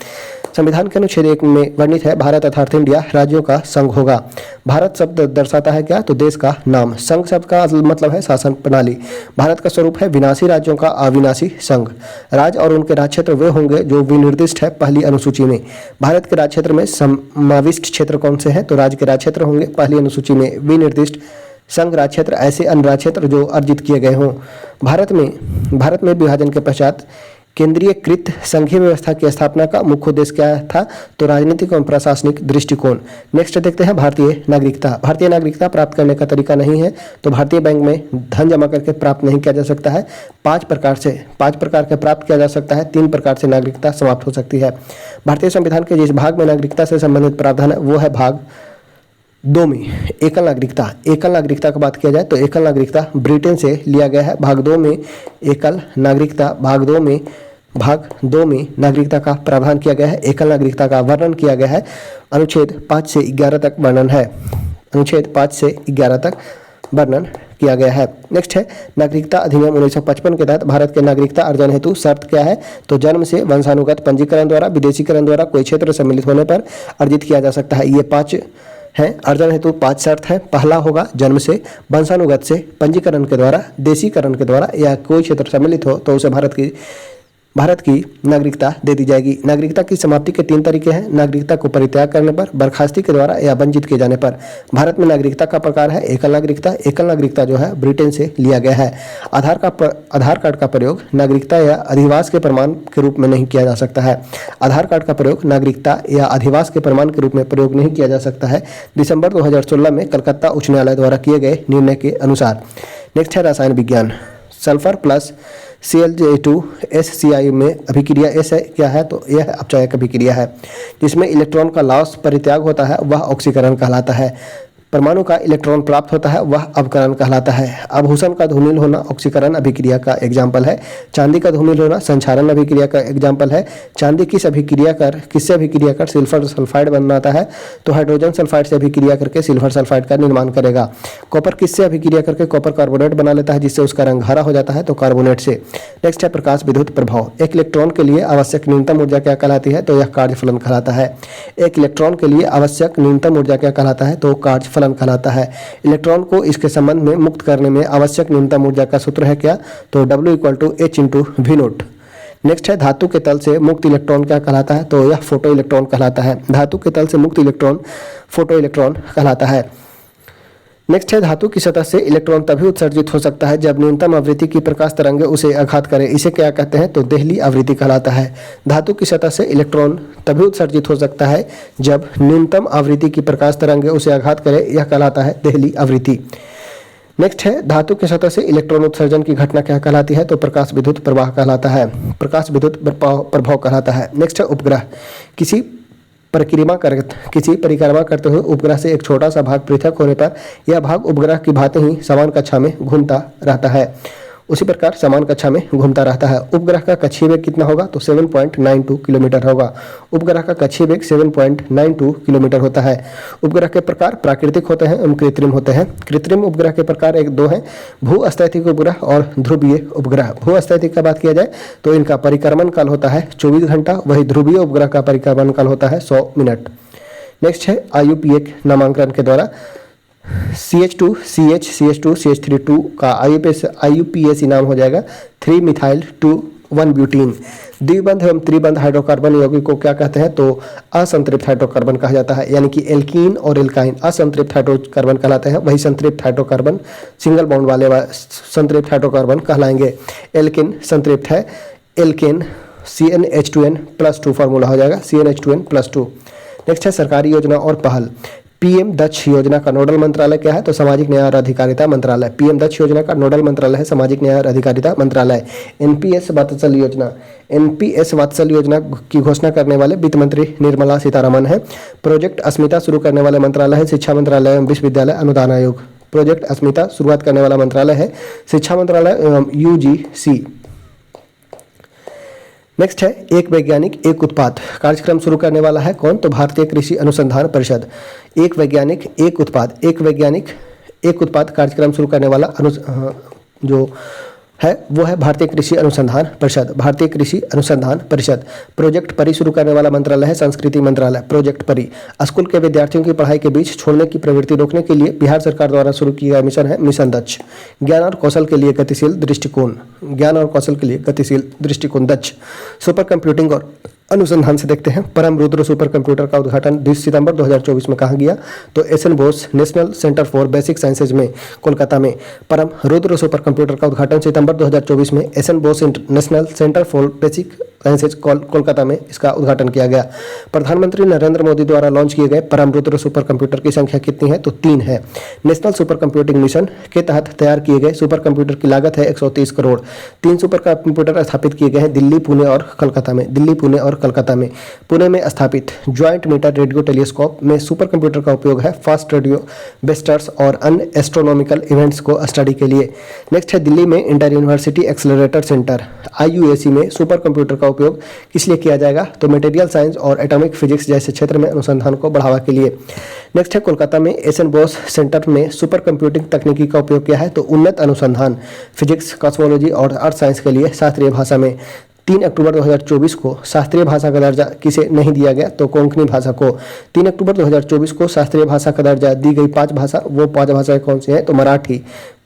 संविधान के अनुच्छेद 1 में वर्णित है भारत अर्थात इंडिया राज्यों का संघ होगा। भारत शब्द दर्शाता है क्या? तो देश का नाम। संघ शब्द का मतलब है शासन प्रणाली। भारत का स्वरूप है विनाशी राज्यों का अविनाशी संघ। राज्य और उनके राज्य क्षेत्र वे होंगे जो विनिर्दिष्ट है पहली अनुसूची में। भारत के राज्य क्षेत्र में समाविष्ट क्षेत्र कौन से हैं? तो राज्य के राज्य क्षेत्र होंगे पहली अनुसूची में विनिर्दिष्ट। संघ राज्य क्षेत्र ऐसे अन्य राज्य क्षेत्र जो अर्जित किए गए हों। भारत में विभाजन के पश्चात केंद्रीयकृत संघीय व्यवस्था की स्थापना का मुख्य उद्देश्य क्या था? तो राजनीतिक एवं प्रशासनिक दृष्टिकोण। नेक्स्ट देखते हैं भारतीय नागरिकता। भारतीय नागरिकता प्राप्त करने का तरीका नहीं है तो भारतीय बैंक में धन जमा करके प्राप्त नहीं किया जा सकता है। 5 प्रकार के प्राप्त किया जा सकता है। 3 प्रकार से नागरिकता समाप्त हो सकती है। भारतीय संविधान के जिस भाग में नागरिकता से संबंधित प्रावधान है वो है भाग 2 में एकल नागरिकता। एकल नागरिकता की बात किया जाए तो एकल नागरिकता ब्रिटेन से लिया गया है। भाग 2 में एकल नागरिकता, भाग 2 में नागरिकता का प्रावधान किया गया है। एकल नागरिकता का वर्णन किया गया है। अनुच्छेद 5 से 11 तक वर्णन है। अनुच्छेद 5 से 11 तक वर्णन किया गया है। नेक्स्ट है नागरिकता अधिनियम 1955 के तहत भारत के नागरिकता अर्जन हेतु शर्त क्या है? तो जन्म से, वंशानुगत, पंजीकरण द्वारा, विदेशीकरण द्वारा, कोई क्षेत्र सम्मिलित होने पर अर्जित किया जा सकता है। ये 5 है। अर्जन हेतु 5 शर्त है। पहला होगा जन्म से, वंशानुगत से, पंजीकरण के द्वारा, देशीकरण के द्वारा या कोई क्षेत्र सम्मिलित हो तो उसे भारत की नागरिकता दे दी जाएगी। नागरिकता की समाप्ति के 3 तरीके हैं। नागरिकता को परित्याग करने पर, बर्खास्ती के द्वारा या वंचित किए जाने पर। भारत में नागरिकता का प्रकार है एकल नागरिकता। एकल नागरिकता जो है ब्रिटेन से लिया गया है। आधार कार्ड का प्रयोग नागरिकता या अधिवास के प्रमाण के रूप में नहीं किया जा सकता है। आधार कार्ड का प्रयोग नागरिकता या अधिवास के प्रमाण के रूप में प्रयोग नहीं किया जा सकता है, दिसंबर 2016 में कलकत्ता उच्च न्यायालय द्वारा किए गए निर्णय के अनुसार। नेक्स्ट है रसायन विज्ञान। सल्फर प्लस Cl2SCl में अभिक्रिया S है क्या है? तो यह अपचायक अभिक्रिया है। जिसमें इलेक्ट्रॉन का लॉस परित्याग होता है वह ऑक्सीकरण कहलाता है। परमाणु का इलेक्ट्रॉन प्राप्त होता है वह अवकरण कहलाता है। आभूषण का धूमिल होना ऑक्सीकरण अभिक्रिया का एग्जाम्पल है। चांदी का धूमिल होना संक्षारण अभिक्रिया का एग्जाम्पल है। चांदी किससे अभिक्रिया कर सिल्वर सल्फाइड बनाता है? तो हाइड्रोजन सल्फाइड से अभिक्रिया करके सिल्वर सल्फाइड का निर्माण करेगा। कॉपर किससे अभिक्रिया करके कॉपर कार्बोनेट बना लेता है जिससे उसका रंग हरा हो जाता है? तो कार्बोनेट से। नेक्स्ट है प्रकाश विद्युत प्रभाव। एक इलेक्ट्रॉन के लिए आवश्यक न्यूनतम ऊर्जा क्या कहलाती है? तो यह कार्यफलन कहलाता है। एक इलेक्ट्रॉन के लिए आवश्यक न्यूनतम ऊर्जा क्या कहलाता है? तो कार्यफलन कहलाता है। इलेक्ट्रॉन को इसके संबंध में मुक्त करने में आवश्यक न्यूनतम ऊर्जा का सूत्र है क्या? तो W = H/V0। नेक्स्ट है धातु के तल से मुक्त इलेक्ट्रॉन क्या कहलाता है? तो यह फोटो इलेक्ट्रॉन कहलाता है। धातु के तल से मुक्त इलेक्ट्रॉन फोटो इलेक्ट्रॉन कहलाता है। नेक्स्ट है धातु की सतह से इलेक्ट्रॉन तभी उत्सर्जित हो सकता है जब न्यूनतम आवृत्ति की प्रकाश तरंगे उसे आघात करे। इसे क्या कहते हैं? तो देहली आवृत्ति कहलाता है। धातु की सतह से इलेक्ट्रॉन तभी उत्सर्जित हो सकता है जब न्यूनतम आवृत्ति की प्रकाश तरंगे उसे आघात करे, यह कहलाता है देहली आवृत्ति। नेक्स्ट है धातु की सतह से इलेक्ट्रॉन उत्सर्जन की घटना क्या कहलाती है? तो प्रकाश विद्युत प्रवाह कहलाता है। प्रकाश विद्युत प्रभाव कहलाता है। नेक्स्ट है उपग्रह। किसी परिक्रमा करते हुए उपग्रह से एक छोटा सा भाग पृथक होने पर यह भाग उपग्रह की भांति ही समान कक्षा में घूमता रहता है। उसी प्रकार समान कक्षा में घूमता रहता है। उपग्रह का कक्षीय वेग कितना होगा? तो 7.92 किलोमीटर होगा। उपग्रह का कक्षीय वेग 7.92 किलोमीटर होता है। उपग्रह के प्रकार प्राकृतिक होते हैं एवं कृत्रिम होते हैं। कृत्रिम उपग्रह के प्रकार 1-2 हैं, भू-स्थैतिक उपग्रह और ध्रुवीय उपग्रह। भू-स्थैतिक का बात किया जाए तो इनका परिक्रमण काल होता है 24 घंटा, वही ध्रुवीय उपग्रह का परिक्रमण काल होता है 100 मिनट। नेक्स्ट है IUPAC नामांकन के द्वारा CH2 CH CH2 CH3 2 का IUPAC नाम हो जाएगा 3 मिथाइल 2 1 ब्यूटीन। द्विबंध एवं त्रिबंध हाइड्रोकार्बन यौगिक को क्या कहते हैं? तो असंतृप्त हाइड्रोकार्बन कहा जाता है। यानी कि एल्कीन और एल्काइन असंतृप्त हाइड्रोकार्बन कहलाते हैं, वही संतृप्त हाइड्रोकार्बन सिंगल बॉन्ड वाले संतृप्त हाइड्रोकार्बन कहलाएंगे। एल्किन संतृप्त है, एल्केन CnH2n+2 फार्मूला हो जाएगा, CnH2n+2। नेक्स्ट है सरकारी योजना और पहल। पीएम दक्ष योजना का नोडल मंत्रालय क्या है? तो सामाजिक न्याय और अधिकारिता मंत्रालय। पीएम दक्ष योजना का नोडल मंत्रालय है सामाजिक न्याय और अधिकारिता मंत्रालय। एनपीएस वात्सल योजना की घोषणा करने वाले वित्त मंत्री निर्मला सीतारमण है। प्रोजेक्ट अस्मिता शुरू करने वाले मंत्रालय है शिक्षा मंत्रालय एवं विश्वविद्यालय अनुदान आयोग। प्रोजेक्ट अस्मिता शुरुआत करने वाला मंत्रालय है शिक्षा मंत्रालय एवं UGC। नेक्स्ट है एक वैज्ञानिक एक उत्पाद कार्यक्रम शुरू करने वाला है कौन? तो भारतीय कृषि अनुसंधान परिषद। एक वैज्ञानिक एक उत्पाद कार्यक्रम शुरू करने वाला जो है वो है भारतीय कृषि अनुसंधान परिषद। भारतीय कृषि अनुसंधान परिषद। प्रोजेक्ट परी शुरू करने वाला मंत्रालय है संस्कृति मंत्रालय। प्रोजेक्ट परी। स्कूल के विद्यार्थियों की पढ़ाई के बीच छोड़ने की प्रवृत्ति रोकने के लिए बिहार सरकार द्वारा शुरू किया गया मिशन है मिशन दक्ष। ज्ञान और कौशल के लिए गतिशील दृष्टिकोण दक्ष। सुपर कंप्यूटिंग और अनुसंधान से देखते हैं। परम रुद्र सुपर कंप्यूटर का उद्घाटन 20 सितंबर 2024 में कहा गया? तो SN Bose National Centre for Basic Sciences में कोलकाता में परम रुद्र सुपर कंप्यूटर का उद्घाटन सितंबर 2024 में SN Bose National Centre for Basic Sciences Kolkata में इसका उद्घाटन किया गया। प्रधानमंत्री नरेंद्र मोदी द्वारा लॉन्च किए गए परम रुद्र सुपर कंप्यूटर की संख्या कितनी है? तो 3 है। नेशनल सुपर कंप्यूटिंग मिशन के तहत तैयार किए गए सुपर कंप्यूटर की लागत है 130 करोड़। 3 सुपर कंप्यूटर स्थापित किए गए हैं दिल्ली, पुणे और कलकत्ता में। पुणे में स्थापित ज्वाइंट मीटर रेडियो टेलीस्कोप में सुपर कंप्यूटर का उपयोग है फास्ट रेडियो बेस्टर्स और अन्य एस्ट्रोनॉमिकल इवेंट्स को स्टडी के लिए। नेक्स्ट है दिल्ली में inter university accelerator centre IUAC में सुपर कंप्यूटर का उपयोग किस लिए किया जाएगा? तो मटेरियल साइंस और एटॉमिक फिजिक्स जैसे क्षेत्र में अनुसंधान को बढ़ावा के लिए। नेक्स्ट है कोलकाता में एसएन बोस सेंटर में सुपर कंप्यूटिंग तकनीकी का उपयोग किया है? तो उन्नत अनुसंधान फिजिक्स, कॉस्मोलॉजी और अर्थ साइंस के लिए शास्त्रीय भाषा में। 3 अक्टूबर 2024 को शास्त्रीय भाषा का दर्जा किसे नहीं दिया गया? तो कोंकणी भाषा को। 3 अक्टूबर 2024 को शास्त्रीय भाषा का दर्जा दी गई 5 भाषा, वो 5 भाषाएं कौन सी हैं? तो मराठी,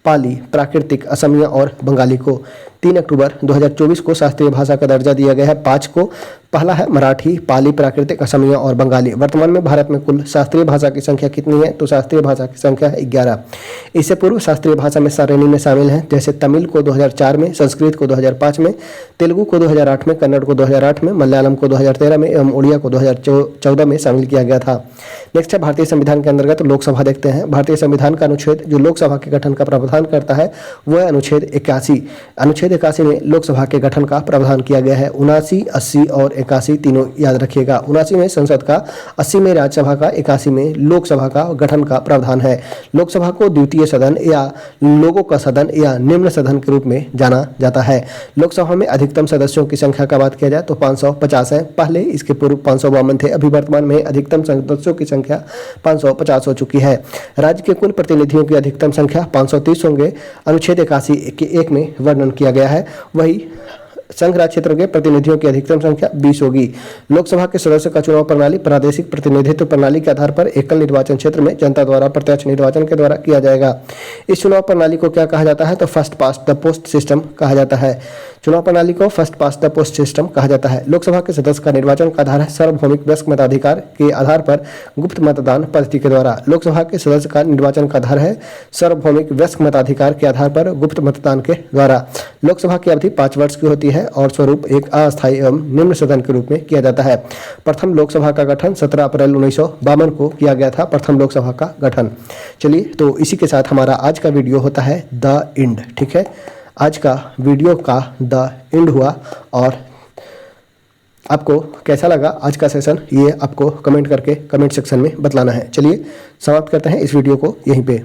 पाली, प्राकृतिक, असमिया और बंगाली को। 3 अक्टूबर 2024 को शास्त्रीय भाषा का दर्जा दिया गया है 5 को। पहला है मराठी, पाली, प्राकृतिक, असमिया और बंगाली। वर्तमान में भारत में कुल शास्त्रीय भाषा की संख्या कितनी है? तो शास्त्रीय भाषा की संख्या है 11। इससे पूर्व शास्त्रीय भाषा में श्रेणी में शामिल हैं जैसे तमिल को 2004 में, संस्कृत को 2005 में, तेलुगु को 2008 में, कन्नड़ को 2008 में, मलयालम को 2013 में एवं उड़िया को 2014 में शामिल किया गया था। नेक्स्ट है भारतीय संविधान के अंतर्गत लोकसभा देखते हैं। भारतीय संविधान का अनुच्छेद जो लोकसभा के गठन का प्रावधान करता है वो है अनुच्छेद 81। अनुच्छेद 81 में लोकसभा के गठन का प्रावधान किया गया है। 79, 80 और 81 तीनों याद रखिएगा। 79 में संसद का, 80 में राज्यसभा का, 81 में लोकसभा का गठन का प्रावधान है। लोकसभा को द्वितीय सदन या लोगों का सदन या निम्न सदन के रूप में जाना जाता है। लोकसभा में अधिकतम सदस्यों की संख्या का बात किया जाए तो 550 है। पहले इसके पूर्व 552 थे। अभी वर्तमान में अधिकतम सदस्यों की संख्या 550 हो चुकी है। राज्य के कुल प्रतिनिधियों की अधिकतम संख्या 530 होंगे। अनुच्छेद 81 के 1 में वर्णन किया गया है। वही संघ राज्य क्षेत्र के प्रतिनिधियों की अधिकतम संख्या 20 होगी। लोकसभा के सदस्य का चुनाव प्रणाली प्रादेशिक प्रतिनिधित्व प्रणाली के आधार पर एकल निर्वाचन क्षेत्र में जनता द्वारा प्रत्यक्ष निर्वाचन के द्वारा किया जाएगा। इस चुनाव प्रणाली को क्या कहा जाता है? तो first past the post system कहा जाता है। चुनाव प्रणाली को first past the post system कहा जाता है। लोकसभा के सदस्य का निर्वाचन का आधार है सार्वभौमिक वयस्क मताधिकार के आधार पर गुप्त मतदान पद्धति के द्वारा। लोकसभा के सदस्य का निर्वाचन का आधार है सार्वभौमिक वयस्क मताधिकार के आधार पर गुप्त मतदान के द्वारा। लोकसभा की अवधि 5 वर्ष की होती है और स्वरूप एक अस्थायी एवं निम्न सदन के रूप में किया जाता है। प्रथम लोकसभा का गठन 17 अप्रैल 1952 को किया गया था। प्रथम लोकसभा का गठन। चलिए, तो इसी के साथ हमारा आज का वीडियो होता है द एंड। ठीक है, आज का वीडियो का द एंड हुआ। और आपको कैसा लगा आज का सेशन, ये आपको कमेंट करके कमेंट सेक्शन में बतलाना है। चलिए समाप्त करते हैं इस वीडियो को यहीं पे।